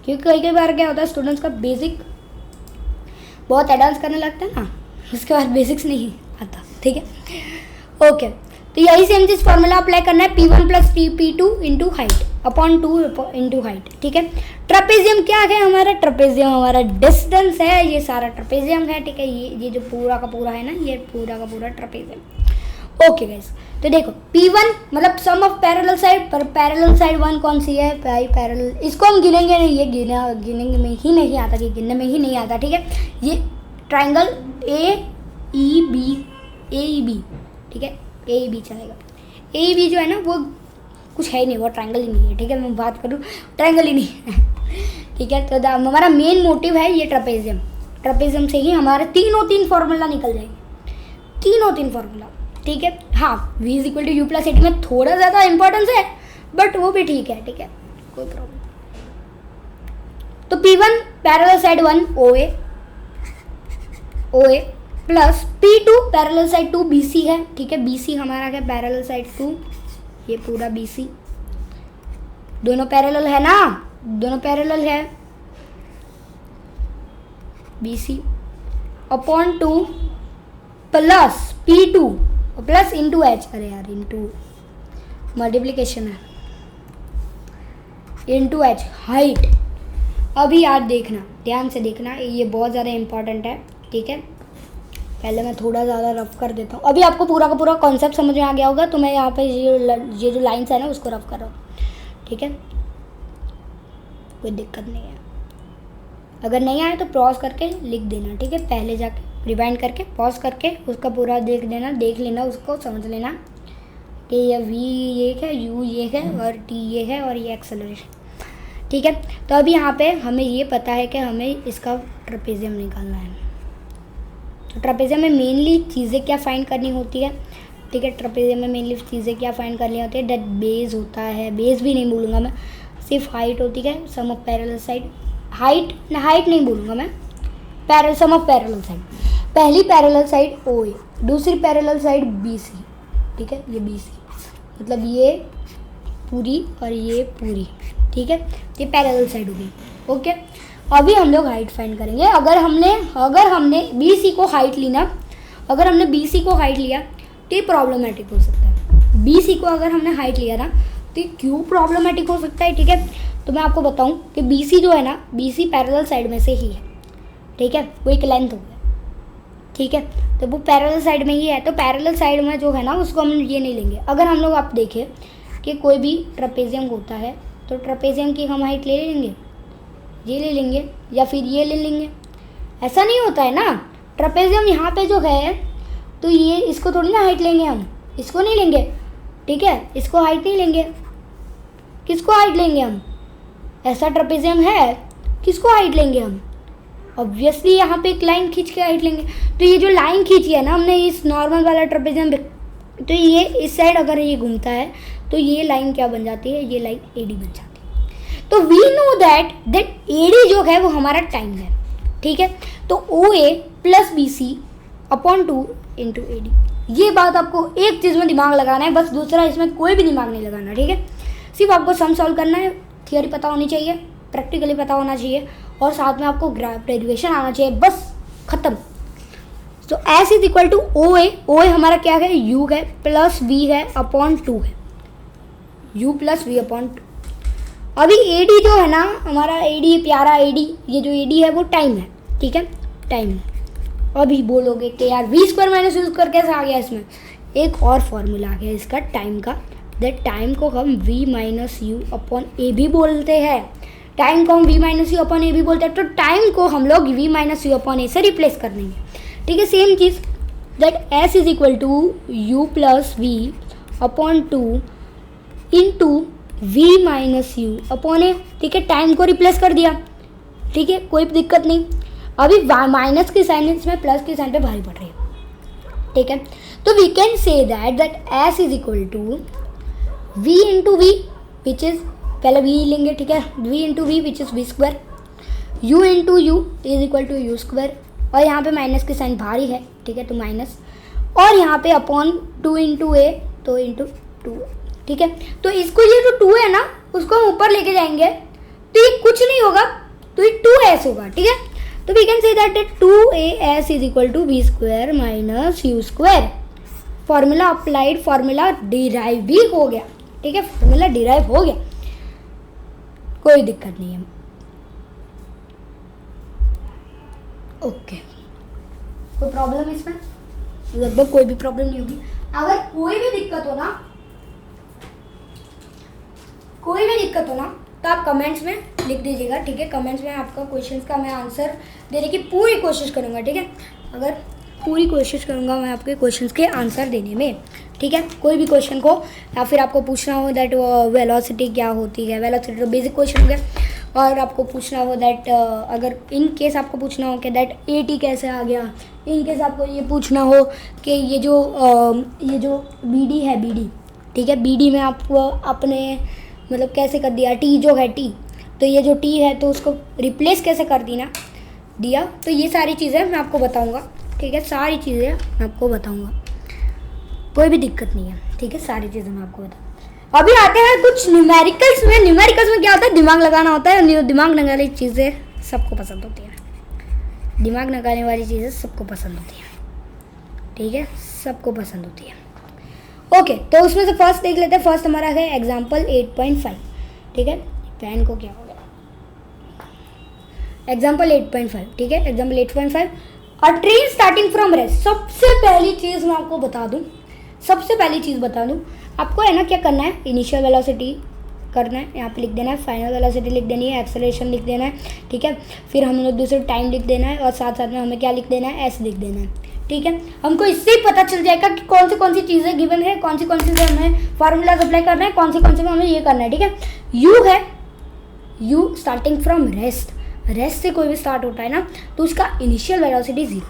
क्योंकि कई बार क्या होता है स्टूडेंट्स का बेसिक बहुत एडवांस करने लगता है ना, उसके बाद बेसिक्स नहीं आता, ठीक है, ओके। तो यही सेम चीज़ फॉर्मूला अप्लाई करना है, P1 plus P2 into height upon 2 into height, ठीक है। ट्रेपेजियम क्या है हमारा? ट्रेपेजियम हमारा डिस्टेंस है, ये सारा ट्रेपेजियम है, ठीक है। ये जो पूरा का पूरा है ना, ये पूरा का पूरा ट्रेपेजियम, ओके गाइस। तो देखो P1 मतलब सम ऑफ पैरेलल साइड, पर पैरेलल साइड 1 कौन सी है? पैरेलल, इसको हम गिनेंगे नहीं, ये गिनेंगे में ही नहीं आता, कि गिनने में ही नहीं आता, ठीक है। ये ट्राइंगल AEB, ठीक है, AEB चलेगा। AEB जो है ना वो कुछ है ही नहीं, वो ट्राइंगल ही नहीं है, ठीक है। मैं बात करूँ ट्राइंगल ही नहीं है, ठीक है। तो हमारा मेन मोटिव है ये ट्रेपेजियम, ट्रेपेजियम से ही हमारे तीन फार्मूला निकल जाएंगे, तीन फार्मूला, ठीक है। हाँ, V is equal to U plus 80 में थोड़ा ज़्यादा इंपॉर्टेंस है, बट वो भी ठीक है, ठीक है, कोई प्रॉब्लम। तो P1 parallel side 1 OA plus P2 parallel side 2 BC है, ठीक है। BC हमारा क्या? पैरेलल साइड 2, ये पूरा BC, दोनों पैरेलल है ना, दोनों पैरेलल है, BC upon 2 plus P2 plus into H, अरे यार इंटू मल्टीप्लीकेशन है, इंटू H हाइट। अभी यार देखना, ध्यान से देखना, ये बहुत ज़्यादा इंपॉर्टेंट है, ठीक है। पहले मैं थोड़ा ज़्यादा रफ कर देता हूँ, अभी आपको पूरा का पूरा कॉन्सेप्ट समझ में आ गया होगा, तो मैं यहाँ पे ये जो लाइन्स है ना उसको रफ कर रहा हूँ, ठीक है, कोई दिक्कत नहीं है। अगर नहीं आए तो पॉज करके लिख देना, ठीक है, पहले जाके रिवाइंड करके पॉज करके उसका पूरा देख लेना, उसको समझ लेना कि ये V ये है, U ये है और T ये है और ये एक्सेलरेशन, ठीक है। तो अभी यहाँ पे हमें ये पता है कि हमें इसका ट्रेपेजियम निकालना है। तो ट्रेपेजियम में मेनली चीज़ें क्या फाइंड करनी होती है, ठीक है। ट्रेपेजियम में मेनली चीज़ें क्या फाइंड करनी होती है? दैट बेस होता है, बेस भी नहीं बोलूँगा मैं, सिर्फ हाइट होती है, सम ऑफ पैरेलल साइड, हाइट नहीं बोलूँगा मैं, सम ऑफ पैरेलल साइड। पहली पैरेलल साइड OA, दूसरी पैरेलल साइड BC, ठीक है, ये BC मतलब ये पूरी और ये पूरी, ठीक है, ये पैरेलल साइड होगी, ओके। अभी हम लोग हाइट फाइंड करेंगे। अगर हमने BC को हाइट ली ना, अगर हमने BC को हाइट लिया तो ये प्रॉब्लमेटिक हो सकता है। BC को अगर हमने हाइट लिया ना तो ये क्यों प्रॉब्लमेटिक हो सकता है, ठीक है। तो मैं आपको बताऊं कि BC जो है ना, BC पैरेलल साइड में से ही है, ठीक है, वो एक लेंथ हो गया, ठीक है। तो वो पैरेलल साइड में ही है, तो पैरेलल साइड में जो है ना उसको हम ये नहीं लेंगे। अगर हम लोग आप देखें कि कोई भी ट्रेपेजियम होता है तो ट्रेपेजियम की हम हाइट ले लेंगे, ये ले लेंगे या फिर ये ले लेंगे, ऐसा नहीं होता है ना। ट्रेपेजियम यहाँ पे जो है तो ये इसको थोड़ी ना हाइट लेंगे हम, इसको नहीं लेंगे, ठीक है, इसको हाइट नहीं लेंगे, किसको हाइट लेंगे हम? ऐसा ट्रेपेजियम है, किसको हाइट लेंगे हम? ऑब्वियसली यहाँ पे एक लाइन खींच के हाइट लेंगे। तो ये जो लाइन खींची है ना हमने इस नॉर्मल वाला ट्रेपेजियम तो ये इस साइड अगर ये घूमता है तो ये लाइन क्या बन जाती है, ये लाइन AD बन जाती है। तो वी नो दैट AD जो है वो हमारा टाइम है, ठीक है। तो OA plus BC upon 2 into AD, ये बात आपको एक चीज़ में दिमाग लगाना है बस, दूसरा इसमें कोई भी दिमाग नहीं लगाना, ठीक है। सिर्फ आपको सम सॉल्व करना है, थियोरी पता होनी चाहिए, प्रैक्टिकली पता होना चाहिए और साथ में आपको डेरिवेशन आना चाहिए, बस खत्म। तो S is equal to OA हमारा क्या है, U है प्लस V है अपॉन 2 है, U प्लस V अपॉन 2। अभी AD जो है ना हमारा, AD प्यारा AD, ये जो AD है वो टाइम है, ठीक है, टाइम। अभी बोलोगे कि यार V² माइनस U² कैसे आ गया, इसमें एक और फॉर्मूला आ गया इसका टाइम का, दैट टाइम को हम V minus U upon A भी बोलते हैं, टाइम को हम V minus U upon A भी बोलते हैं। तो टाइम को हम लोग V minus U upon A से रिप्लेस कर देंगे, ठीक है। सेम चीज़ that S is equal to U plus V upon 2 into V minus U upon A, ठीक है। टाइम को रिप्लेस कर दिया, ठीक है, कोई दिक्कत नहीं। अभी माइनस की साइन इसमें प्लस की साइन पे भारी पड़ रही है, ठीक है। तो we can say that S is equal to V into V which is, पहले V लेंगे, ठीक है, V into V which is V², U into U is equal to U², और यहाँ पे माइनस की साइन भारी है, ठीक है, तो माइनस, और यहाँ पे अपॉन 2 इंटू A, तो इंटू 2, ठीक है। तो इसको ये जो 2 है ना उसको हम ऊपर लेके जाएंगे तो ये कुछ नहीं होगा, तो ये 2S होगा, ठीक है। तो we can say that 2AS is equal to V² minus U²। Formula applied, formula derive भी हो गया, ठीक है, फॉर्मूला डिराइव हो गया, कोई दिक्कत नहीं है, ओके। कोई प्रॉब्लम है इसमें? लगभग कोई भी प्रॉब्लम नहीं होगी। अगर कोई भी दिक्कत हो ना, तो आप कमेंट्स में लिख दीजिएगा, ठीक है। कमेंट्स में आपका क्वेश्चंस का मैं आंसर देने की पूरी कोशिश करूँगा, ठीक है। अगर पूरी कोशिश करूँगा मैं आपके क्वेश्चंस के आंसर देने में, ठीक है। कोई भी क्वेश्चन को या फिर आपको पूछना हो दैट वेलोसिटी क्या होती है, वेलोसिटी तो बेसिक क्वेश्चन हो गया, और आपको पूछना हो दैट अगर इन केस आपको पूछना हो कि दैट AT कैसे आ गया, इन केस आपको ये पूछना हो कि ये जो BD है, BD, ठीक है, BD में आपको अपने मतलब कैसे कर दिया, T जो है T, तो ये जो T है तो उसको रिप्लेस कैसे कर दिया, तो ये सारी चीज़ें मैं आपको बताऊँगा, ठीक है, सारी चीज़ें मैं आपको बताऊँगा, कोई भी दिक्कत नहीं है, ठीक है, सारी चीज़ें मैं आपको बताऊँगा। अभी आते हैं कुछ न्यूमेरिकल्स में। न्यूमेरिकल्स में क्या होता है, दिमाग लगाना होता है, दिमाग लगाने वाली चीज़ें सबको पसंद होती हैं, दिमाग लगाने वाली चीज़ें सबको पसंद होती हैं, ठीक है, सबको पसंद होती है, ओके। तो उसमें से फर्स्ट देख लेते हैं। फर्स्ट हमारा है एग्जाम्पल 8.5, ठीक है, पेन को क्या हो गया, एग्जाम्पल 8.5, ठीक है, example 8.5, a train starting from rest. सबसे पहली चीज़ मैं आपको बता दूं, आपको है ना क्या करना है, इनिशियल वेलोसिटी करना है, यहाँ पे लिख देना है, फाइनल वेलोसिटी लिख देनी है, एक्सेलरेशन लिख देना है, ठीक है। फिर हम लोग दूसरे टाइम लिख देना है, और साथ साथ में हमें क्या लिख देना है, S लिख देना है, ठीक है। हमको इससे ही पता चल जाएगा कि कौन सी चीज़ें गिवन है, कौन सी से हमें फार्मूलाज अप्लाई करना है, कौन से में हमें ये करना है, ठीक है। U है, U स्टार्टिंग फ्रॉम रेस्ट से कोई भी स्टार्ट होता है ना तो उसका इनिशियल वेलोसिटी 0,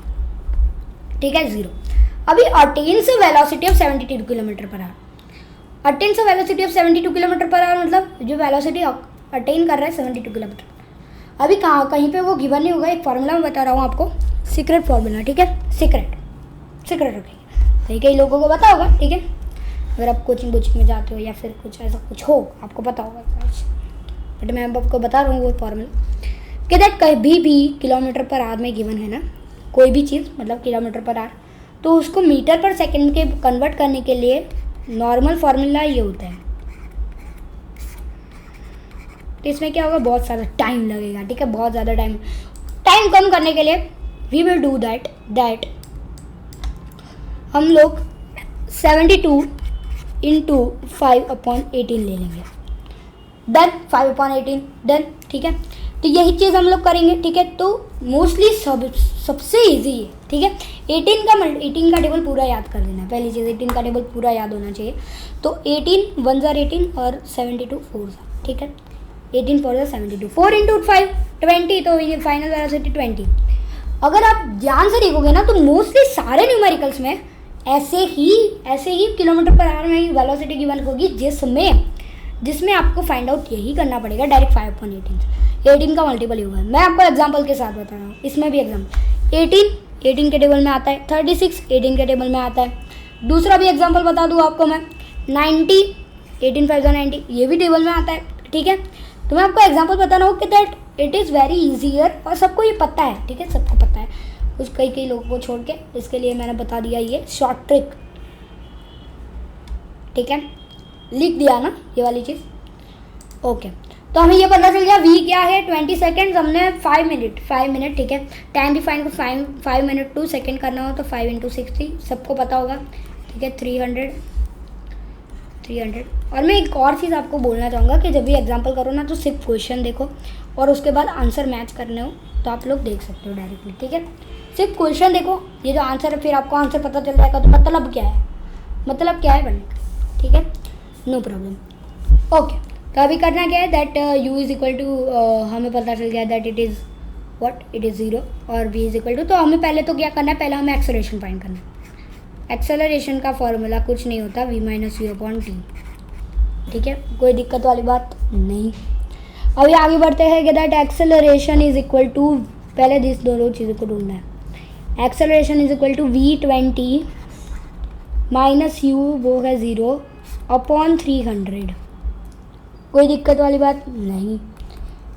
ठीक है, 0। अभी attains velocity of 72 kilometre per our, attains velocity of 72 kilometre per our मतलब जो वेलोसिटी अटेन कर रहा है 72 किलोमीटर। अभी कहीं पे वो गिवन नहीं होगा, एक फार्मूला मैं बता रहा हूँ आपको, सीक्रेट फार्मूला, ठीक है, सीक्रेट रखेंगे, कई लोगों को पता होगा, ठीक है। अगर आप कोचिंग में जाते हो या फिर कुछ ऐसा कुछ हो आपको पता होगा, बट मैं आपको बता रहा हूँ वो फार्मूला कि दैट कभी भी किलोमीटर पर आवर में गिवन है ना कोई भी चीज़, मतलब किलोमीटर पर आवर, तो उसको मीटर पर सेकंड के कन्वर्ट करने के लिए नॉर्मल फार्मूला ये होता है। तो इसमें क्या होगा, बहुत सारा टाइम लगेगा, ठीक है, बहुत ज़्यादा टाइम कम करने के लिए वी विल डू दैट हम लोग 72 इंटू 5/18 ले लेंगे, देन 5/18 देन, ठीक है। तो यही चीज़ हम लोग करेंगे, ठीक है। तो मोस्टली सबसे इजी है, ठीक है। 18 का टेबल पूरा याद कर देना, पहली चीज़ 18 का टेबल पूरा याद होना चाहिए। तो 18 1 जार 18 और 72 4 जार, ठीक है, 18 4 जार 72, 4 इंटू 5 20, तो ये फाइनल वेलोसिटी 20। अगर आप ध्यान से देखोगे ना तो मोस्टली सारे न्यूमेरिकल्स में ऐसे ही किलोमीटर पर आवर में वेलोसिटी गिवन होगी, जिसमें आपको फाइंड आउट यही करना पड़ेगा डायरेक्ट 5/18 का मल्टीपल ही होगा। मैं आपको एग्जांपल के साथ बता रहा हूँ, इसमें भी एग्जांपल 18 के टेबल में आता है, 36 18 के टेबल में आता है। दूसरा भी एग्जांपल बता दूँ आपको मैं, 90 18 5 90 ये भी टेबल में आता है, ठीक है। तो मैं आपको एग्जांपल बता रहा हूँ कि that it is very easier, और सबको ये पता है, ठीक है, सबको पता है, कुछ कई लोगों को छोड़ के। इसके लिए मैंने बता दिया ये शॉर्ट ट्रिक, ठीक है, लिख दिया ना ये वाली चीज़। ओके, तो हमें ये पता चल गया v क्या है 20 सेकेंड्स, हमने 5 मिनट, ठीक है। टाइम डिफाइन को 5 मिनट टू सेकेंड करना हो तो 5 × 60 सबको पता होगा, ठीक है, 300। और मैं एक और चीज़ आपको बोलना चाहूँगा कि जब भी एग्जांपल करो ना तो सिर्फ क्वेश्चन देखो और उसके बाद आंसर मैच करने हो तो आप लोग देख सकते हो डायरेक्टली, ठीक है। सिर्फ क्वेश्चन देखो, ये जो आंसर है फिर आपको आंसर पता चल जाएगा, तो मतलब क्या है बनने का, ठीक है, नो प्रॉब्लम। ओके, तो अभी करना क्या है that u is equal to, हमें पता चल गया दैट इट इज़ 0 और v इज़ इक्वल टू, तो हमें पहले तो क्या करना है, पहले हमें एक्सेलरेशन फाइंड करना है। एक्सेलरेशन का फॉर्मूला कुछ नहीं होता v - u/t, ठीक है, कोई दिक्कत वाली बात नहीं। अभी आगे बढ़ते हैं कि that acceleration is equal to, पहले दिस दोनों चीज़ों को ढूंढना है। Acceleration is equal to v20 - u, वो है 0/300, कोई दिक्कत वाली बात नहीं।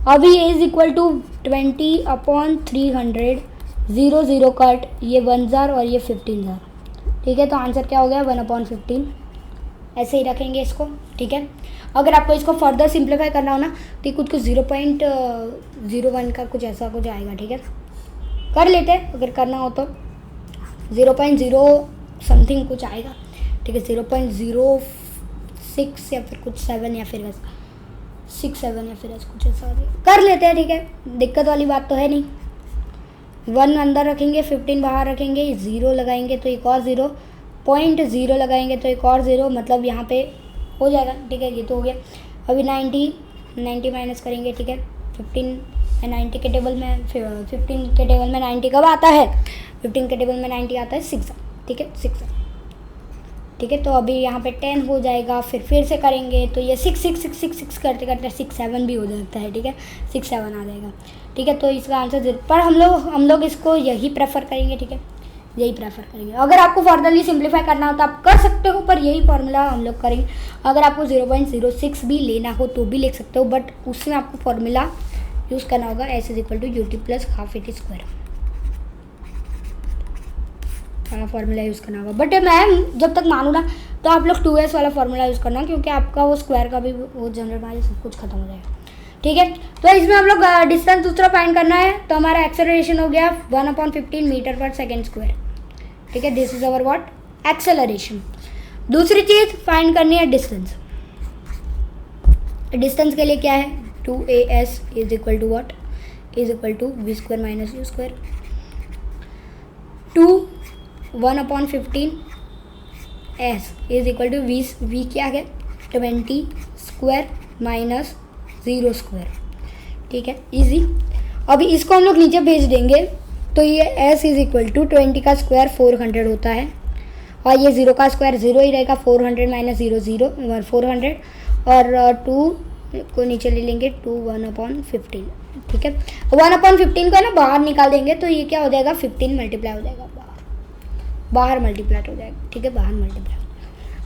अभी ये इज इक्वल टू 20/300, 0 0 कट, ये 1000 और ये 15000, ठीक है। तो आंसर क्या हो गया 1/15, ऐसे ही रखेंगे इसको, ठीक है। अगर आपको इसको फर्दर सिंप्लीफाई करना हो ना तो कुछ 0.01 का कुछ ऐसा कुछ आएगा, ठीक है, कर लेते हैं अगर करना हो तो 0.0 समथिंग कुछ आएगा, ठीक है, 0.06 या फिर कुछ 7 या फिर 6 7 या फिर कुछ ऐसा कर लेते हैं, ठीक है, दिक्कत वाली बात तो है नहीं। 1 अंदर रखेंगे, 15 बाहर रखेंगे, 0 लगाएंगे तो एक और 0, 0.0 लगाएंगे तो एक और 0, मतलब यहाँ पे हो जाएगा, ठीक है, ये तो हो गया। अभी 90 माइनस करेंगे, ठीक है, 15 90 के टेबल में 15 के टेबल में 90 कब आता है, 15 के टेबल में 90 आता है 6, ठीक है, 6, ठीक है। तो अभी यहाँ पे 10 हो जाएगा, फिर से करेंगे तो ये 6 6 6 6 6 करते करते 6 7 भी हो जाता है, ठीक है, 6 7 आ जाएगा, ठीक है। तो इसका आंसर पर हम लोग इसको यही प्रेफर करेंगे, ठीक है, यही प्रेफर करेंगे। अगर आपको फर्दरली सिंप्लीफाई करना हो तो आप कर सकते हो, पर यही फार्मूला हम लोग करेंगे। अगर आपको 0.06 भी लेना हो तो भी ले सकते हो, बट उसमें आपको फार्मूला यूज़ करना होगा s = ut + ½ at स्क्वायर वाला फार्मूला यूज़ करना होगा। बट मैम जब तक मानू ना तो आप लोग 2s वाला फार्मूला यूज़ करना, क्योंकि आपका वो स्क्वायर का भी वो जनरल वाले सब कुछ खत्म हो जाएगा, ठीक है। तो इसमें हम लोग डिस्टेंस दूसरा फाइंड करना है, तो हमारा एक्सेलरेशन हो गया 1/15 मीटर/सेकेंड स्क्वायर, ठीक है, this is our what acceleration. दूसरी चीज़ फाइंड करनी है डिस्टेंस। डिस्टेंस के लिए क्या है 2as is equal to what is equal to v² - u², 2 1/15 s is equal to v क्या है 20² - 0², ठीक है, इजी। अभी इसको हम लोग नीचे भेज देंगे तो ये s इज इक्वल टू 20 का स्क्वायर 400 होता है, और ये 0 का स्क्वायर 0 ही रहेगा, 400 - 0 0 400, और 2 को नीचे ले लेंगे 2 1/15, ठीक है। 1/15 को ना बाहर निकाल देंगे तो ये क्या हो जाएगा 15 मल्टीप्लाई हो जाएगा, बाहर मल्टीप्लाई हो जाएगा, ठीक है, बाहर मल्टीप्लाई।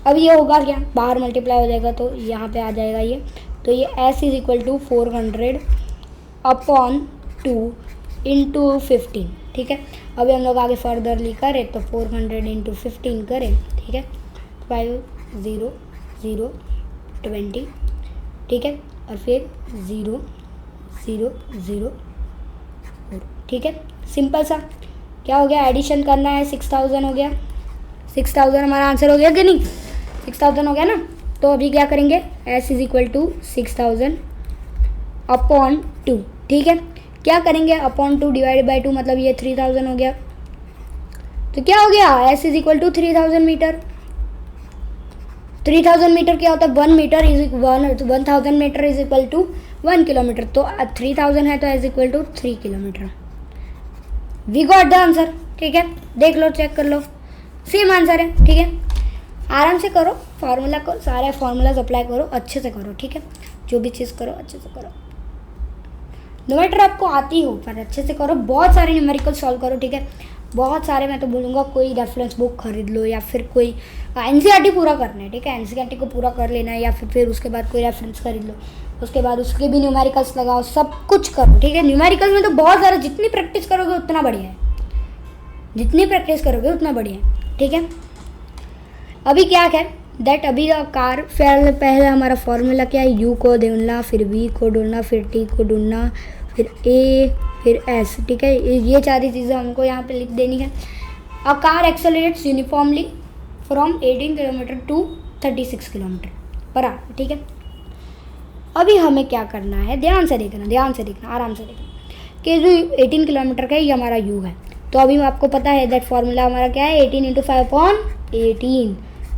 अब ये होगा क्या बाहर मल्टीप्लाई हो जाएगा तो यहाँ पे आ जाएगा ये, तो ये s इज इक्वल टू 400/2 × 15, ठीक है। अभी हम लोग आगे फर्दरली करें तो 400 × 15 करें, ठीक है, 5 0 0 20, ठीक है, और फिर 0 0 0 4, ठीक है, सिंपल सा। क्या हो गया एडिशन करना है 6000 हो गया, 6000 हमारा आंसर हो गया कि नहीं, 6000 हो गया ना। तो अभी क्या करेंगे s इज इक्वल टू 6000/2, ठीक है, क्या करेंगे /2 डिवाइड बाई 2 मतलब ये 3000 हो गया। तो क्या हो गया s is equal to 3000 metre. 3000 metre क्या होता है 1 metre is 1000 metre is equal to 1 kilometre, तो 3000 है तो s equal to 3 kilometre. We got the answer, ठीक है, देख लो चेक कर लो सेम आंसर है, ठीक है। आराम से करो, फार्मूला को सारे फार्मूलाज अप्लाई करो, अच्छे से करो, ठीक है। जो भी चीज़ करो अच्छे से करो, नो मैटर आपको आती हो पर अच्छे से करो। बहुत सारे न्यूमेरिकल सॉल्व करो, ठीक है। बहुत सारे, मैं तो बोलूँगा कोई रेफरेंस बुक खरीद लो या फिर कोई एनसीईआरटी पूरा करना है, ठीक है। एनसीईआरटी को पूरा कर लेना है या फिर उसके बाद कोई रेफरेंस खरीद लो, उसके बाद उसके भी न्यूमेरिकल्स लगाओ, सब कुछ करो, ठीक है। न्यूमेरिकल्स में तो बहुत ज़्यादा, जितनी प्रैक्टिस करोगे उतना बढ़िया है, जितनी प्रैक्टिस करोगे उतना बढ़िया है, ठीक है। अभी क्या है दैट अभी कार पहले हमारा फॉर्मूला क्या है, यू को ढूंढना, फिर वी को ढूंढना, फिर टी को ढूंढना, फिर ए, फिर एस, ठीक है। ये सारी चीज़ें हमको यहाँ पे लिख देनी है। A car accelerates uniformly from 18 kilometre to 36 kilometre per hour, ठीक है। अभी हमें क्या करना है, ध्यान से देखना, आराम से देखना कि जो 18 किलोमीटर का ये हमारा यू है। तो अभी आपको पता है दैट फॉर्मूला हमारा क्या है, 18 × 5/18,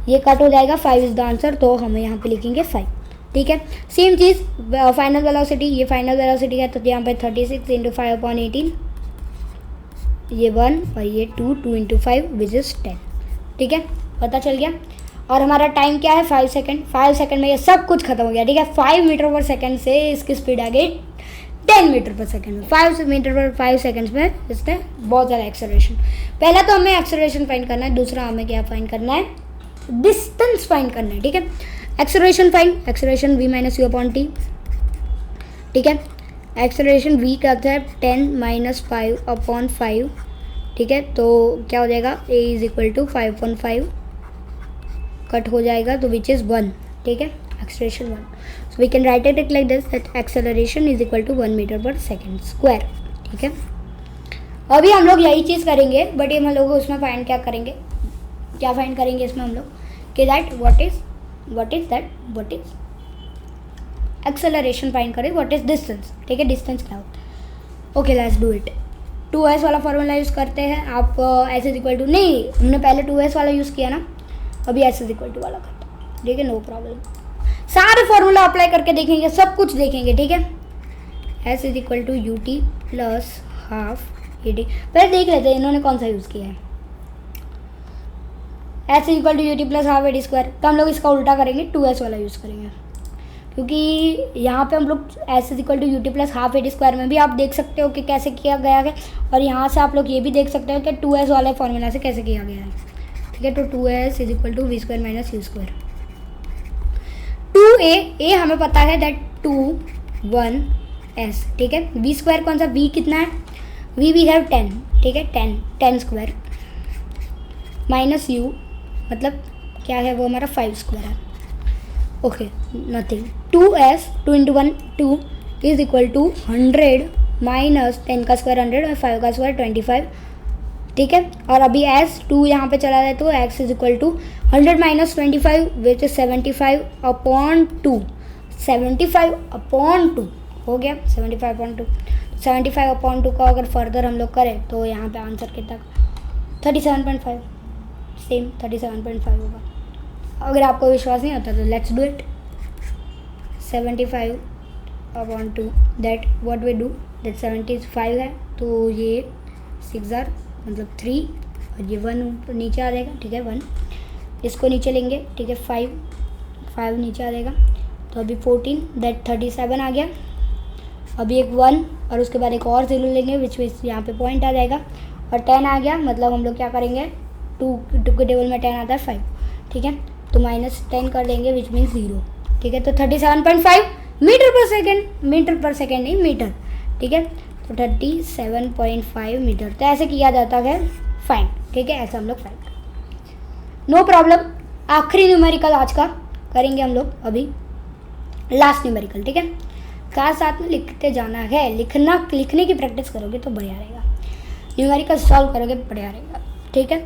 ये कट हो जाएगा, 5 इज़ द आंसर, तो हमें यहाँ पे लिखेंगे 5, ठीक है। सेम चीज़ फाइनल वेलोसिटी, ये फाइनल वेलोसिटी है तो यहाँ पे 36 × 5/18, ये 1 और ये 2 × 5 विच इज़ 10, ठीक है, पता चल गया। और हमारा टाइम क्या है 5 सेकेंड। 5 सेकेंड में ये सब कुछ खत्म हो गया, ठीक है। 5 मीटर पर सेकेंड से इसकी स्पीड आ गई 10 मीटर पर सेकेंड में। 5 मीटर पर 5 सेकेंड्स में इसने बहुत ज़्यादा एक्सेलरेशन। पहला तो हमें एक्सेलरेशन फाइंड करना है, दूसरा हमें क्या फाइंड करना है, डिस्टेंस फाइंड करना है, ठीक है। Acceleration find, acceleration v - u/t, ठीक है। एक्सेलरेशन v का आता है 10 - 5/5, ठीक है। तो क्या हो जाएगा, a = 5/5 कट हो जाएगा तो विच इज़ 1, ठीक है, acceleration 1। So we can write it like this that acceleration = 1 metre पर सेकेंड स्क्वायर, ठीक है। अभी हम लोग यही चीज़ करेंगे, बट ये हम लोग उसमें फाइंड क्या करेंगे, क्या फाइंड करेंगे इसमें हम लोग कि that what is acceleration find करें, व्हाट इज डिस्टेंस, ठीक है। डिस्टेंस क्या होता है, okay let's do it. 2s वाला फॉर्मूला यूज़ करते हैं। आप s = नहीं, हमने पहले 2s वाला यूज़ किया ना, अभी s = वाला करते हैं, ठीक है, नो प्रॉब्लम। सारे फॉर्मूला अप्लाई करके देखेंगे, सब कुछ देखेंगे, ठीक है। s = ut + ½ AD, पहले देख लेते हैं इन्होंने कौन सा यूज़ किया है। s = ut + ½ AD², तो हम लोग इसका उल्टा करेंगे, 2s वाला यूज़ करेंगे, क्योंकि यहाँ पे हम लोग s = ut + ½ AD² में भी आप देख सकते हो कि कैसे किया गया है, और यहाँ से आप लोग ये भी देख सकते हो कि 2s वाले फॉर्मूला से कैसे किया गया है, ठीक है। तो 2s = v² - u²। 2a हमें पता है दैट 2 1 s, ठीक है। v² कौन सा, v कितना है, v वी हैव 10, ठीक है, 10² माइनस u मतलब क्या है वो हमारा 5² है, okay nothing. 2s 2 × 1 2 is equal to 100 minus 10 का स्क्वायर 100 और 5 का स्क्वायर 25, ठीक है। और अभी s 2 यहाँ पे चला जाए तो x = 100 माइनस 25 विच इज 75/2, 75/2 हो गया, 75/2। 75/2 का अगर फर्दर हम लोग करें तो यहाँ पे आंसर कितना, 37.5, सेम 37.5 होगा। अगर आपको विश्वास नहीं होता तो let's do it. 75/2 that what we do that 75 है तो ये 6 मतलब 3 और ये 1 नीचे आ जाएगा, ठीक है, 1 इसको नीचे लेंगे, ठीक है, 5 नीचे आ जाएगा तो अभी 14 दैट 37 आ गया। अभी एक 1 और उसके बाद एक और 0 लेंगे विच यहाँ पे पॉइंट आ जाएगा और 10 आ गया, मतलब हम लोग क्या करेंगे 2 के टेबल में 10 आता है 5, ठीक है, तो -10 कर देंगे विच मीन्स 0, ठीक है। तो 37.5 मीटर पर सेकेंड नहीं मीटर, ठीक है, तो 37.5 मीटर। तो ऐसे किया जाता है फाइन, ठीक है, ऐसा हम लोग फाइन, नो प्रॉब्लम। आखिरी न्यूमेरिकल आज का करेंगे हम लोग अभी, लास्ट न्यूमेरिकल, ठीक है। का साथ में लिखते जाना है, लिखने की प्रैक्टिस करोगे तो बढ़िया रहेगा, न्यूमेरिकल सॉल्व करोगे बढ़िया रहेगा, ठीक है।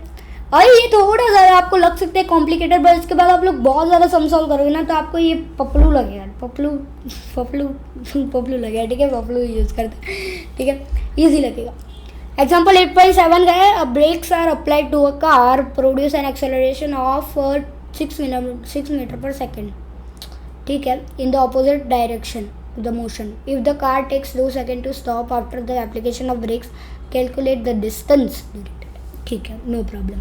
और ये थोड़ा ज़्यादा आपको लग सकते हैं कॉम्प्लिकेटेड, बट इसके बाद आप लोग बहुत ज़्यादा सम सॉल्व करोगे ना तो आपको ये पपलू लगेगा, पपलू लगेगा, ठीक है, पपलू यूज़ करते हैं, ठीक है, ईजी लगेगा। एग्जाम्पल 8.7 का है, a brakes are applied to a car produce an acceleration of 6 metre पर सेकेंड, ठीक है, in the opposite direction the motion. If the car takes 2 second to stop after the application of brakes, calculate the distance, ठीक है, no problem.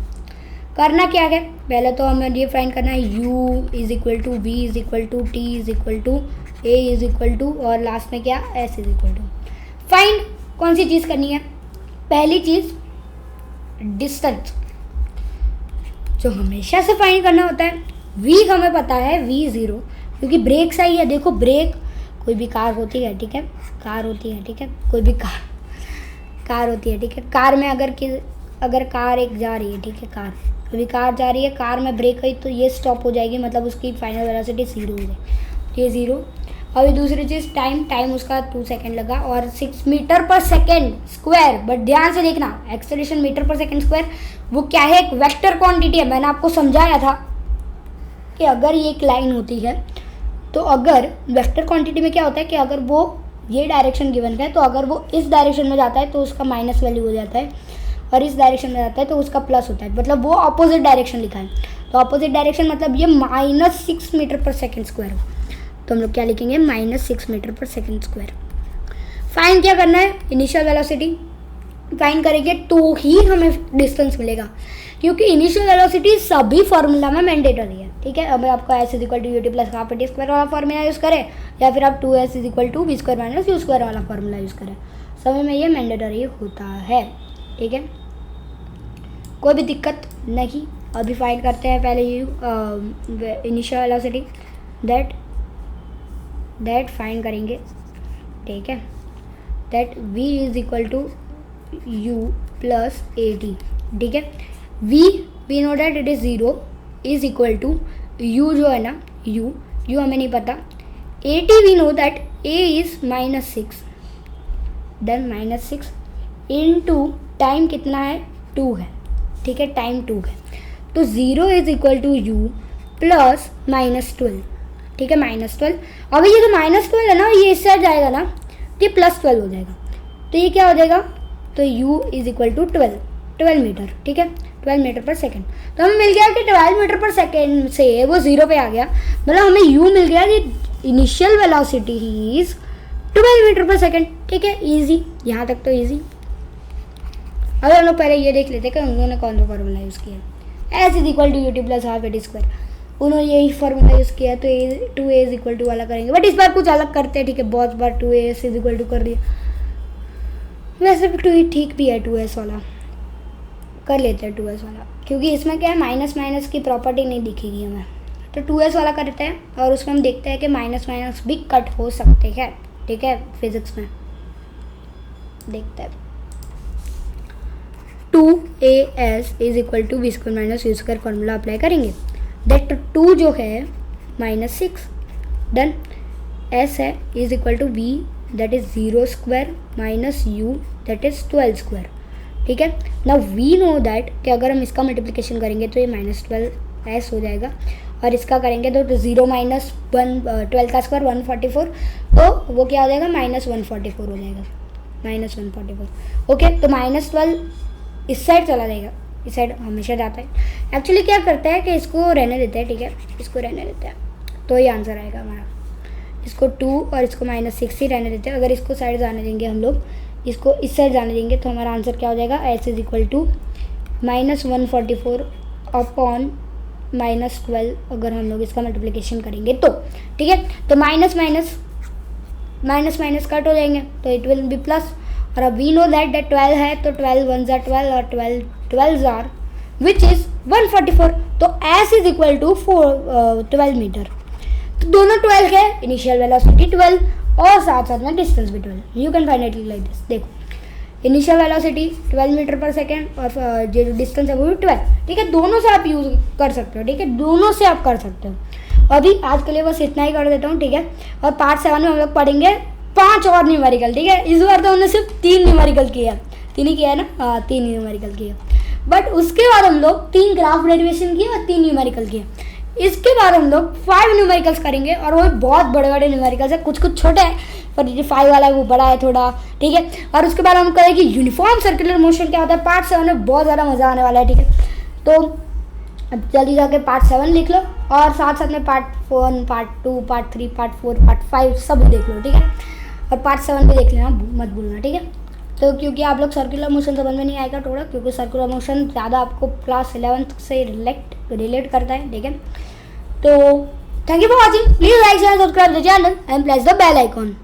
करना क्या है, पहले तो हमें ये फाइंड करना है u is equal to v is equal to t is equal to a is equal to और लास्ट में क्या s is equal to. Find कौन सी चीज़ करनी है, पहली चीज़ डिस्टेंस जो हमेशा से फाइंड करना होता है। v हमें पता है v 0 क्योंकि ब्रेक सही है। देखो ब्रेक कोई भी कार होती है, ठीक है, कार होती है, ठीक है, कोई भी कार होती है, ठीक है। कार में अगर कार एक जा रही है, ठीक है, कार अभी कार जा रही है, कार में ब्रेक हुई तो ये स्टॉप हो जाएगी, मतलब उसकी फाइनल वेलोसिटी 0 हो जाएगी, ये 0। अभी दूसरी चीज़ टाइम उसका 2 सेकेंड लगा और 6 मीटर पर सेकेंड स्क्वायर। बट ध्यान से देखना, एक्सेलरेशन मीटर पर सेकेंड स्क्वायर वो क्या है, एक वेक्टर क्वांटिटी है। मैंने आपको समझाया था कि अगर ये एक लाइन होती है तो अगर वेक्टर क्वांटिटी में क्या होता है कि अगर वो ये डायरेक्शन गिवन है तो अगर वो इस डायरेक्शन में जाता है तो उसका माइनस वैल्यू हो जाता है और इस डायरेक्शन में जाता है तो उसका प्लस होता है, मतलब वो ऑपोजिट डायरेक्शन लिखा है। तो ऑपोजिट डायरेक्शन मतलब ये -6 मीटर पर सेकेंड स्क्वायर हो, तो हम लोग क्या लिखेंगे, -6 मीटर पर सेकेंड स्क्वायर। फाइंड क्या करना है, इनिशियल वेलोसिटी फाइंड करेंगे तो ही हमें डिस्टेंस मिलेगा, क्योंकि इनिशियल वेलोसिटी सभी फार्मूला में मैंडेटरी है, ठीक है। अब आपको s is equal to ut plus half t square वाला फार्मूला यूज़ करें या फिर आप 2s is equal to v square minus u square वाला फार्मूला यूज़ करें, सभी में ये मैंडेटरी होता है, ठीक है, कोई भी दिक्कत नहीं। अभी फाइंड करते हैं पहले इनिशियल वेलोसिटी दैट फाइंड करेंगे, ठीक है, that v is equal to u plus a t, ठीक है। We know that it is 0 is equal to u जो है ना u हमें नहीं पता, a t we know that a is -6 then -6 into time कितना है 2 है, ठीक है, टाइम 2 है, तो 0 is equal to u plus -12, ठीक है, -12। अभी ये जो -12 है ना ये इससे आ जाएगा ना, ये +12 हो जाएगा, तो ये क्या हो जाएगा, तो u is equal to 12 metre, ठीक है, 12 मीटर पर सेकेंड। तो हमें मिल गया कि 12 मीटर पर सेकेंड से वो 0 पे आ गया, मतलब हमें u मिल गया कि इनिशियल वेलोसिटी इज 12 मीटर पर सेकेंड, ठीक है, ईजी, यहाँ तक तो ईजी। अब हम लोग पहले ये देख लेते हैं कि उन्होंने कौन सा फार्मूला यूज़ किया, s is equal to ut plus half t square, उन्होंने यही फार्मूला यूज़ किया, तो 2a इज इक्वल टू वाला करेंगे, बट इस बार कुछ अलग करते हैं, ठीक है, बहुत बार 2as इज इक्वल टू कर दिया, वैसे भी 2 ठीक भी है, 2s वाला कर लेते हैं, 2s वाला, क्योंकि इसमें क्या है माइनस माइनस की प्रॉपर्टी नहीं दिखेगी हमें, तो 2s वाला करते हैं और उसमें हम देखते हैं कि माइनस माइनस भी कट हो सकते हैं, ठीक है, फिजिक्स में देखते हैं। 2as is equal to v square minus u square formula apply करेंगे, दैट 2 जो है -6 देन s है is equal to v that is 0 square minus u that is 12 square, ठीक है। नाउ वी नो दैट कि अगर हम इसका मल्टीप्लिकेशन करेंगे तो ये -12s हो जाएगा और इसका करेंगे तो 0 माइनस 12 का स्क्वायर 144, तो वो क्या हो जाएगा -144 हो जाएगा, -144, ओके। तो -12 इस साइड चला जाएगा, इस साइड हमेशा जाता है। एक्चुअली क्या करते हैं कि इसको रहने देते हैं, ठीक है, इसको रहने देते हैं, तो ये आंसर आएगा हमारा, इसको 2 और इसको -6 ही रहने देते हैं। अगर इसको साइड जाने देंगे हम लोग, इसको इस साइड जाने देंगे तो हमारा आंसर क्या हो जाएगा, s is equal to -144 upon -12, अगर हम लोग इसका मल्टीप्लिकेशन करेंगे तो, ठीक है, तो माइनस माइनस कट हो जाएंगे तो इट विल बी प्लस, और अब वी नो दैट 12 है तो 12 1 ज़ा 12 और 12 ज़ार विच इज़ 144, तो s is equal to 12 metre, तो दोनों 12 है, इनिशियल वेलोसिटी 12 और साथ साथ में डिस्टेंस भी 12, you can find it like this. देखो इनिशियल वेलोसिटी 12 मीटर पर सेकेंड और जो डिस्टेंस है वो भी 12, ठीक है, दोनों से आप यूज़ कर सकते हो, ठीक है, दोनों से आप कर सकते हो। अभी आज के लिए बस इतना ही कर देता हूँ, ठीक है, और पार्ट 7 में हम लोग पढ़ेंगे 5 और न्यूमेरिकल, ठीक है। इस बार तो हमने सिर्फ 3 न्यूमेरिकल किया, 3 ही किया है ना, हाँ 3 न्यूमेरिकल किया, बट उसके बाद हम लोग 3 ग्राफ डेरिवेशन किए और 3 न्यूमेरिकल किए। इसके बाद हम लोग 5 न्यूमेरिकल्स करेंगे और वो बहुत बड़े बड़े न्यूमेरिकल्स है, कुछ कुछ छोटे हैं पर जो 5 वाला है वो बड़ा है थोड़ा, ठीक है। और उसके बाद हम करेंगे यूनिफॉर्म सर्कुलर मोशन क्या होता है, पार्ट 7 में बहुत ज़्यादा मज़ा आने वाला है, ठीक है। तो अब जल्दी जाके पार्ट 7 लिख लो और साथ साथ में part 1 part 2 part 3 part 4 part 5 सब देख लो, ठीक है, और पार्ट 7 भी देख लेना, मत भूलना, ठीक है। तो क्योंकि आप लोग सर्कुलर मोशन समझ में नहीं आएगा थोड़ा, क्योंकि सर्कुलर मोशन ज़्यादा आपको क्लास 11th से रिलेट करता है, ठीक है। तो thank you for watching, please like share subscribe the channel and press the bell icon.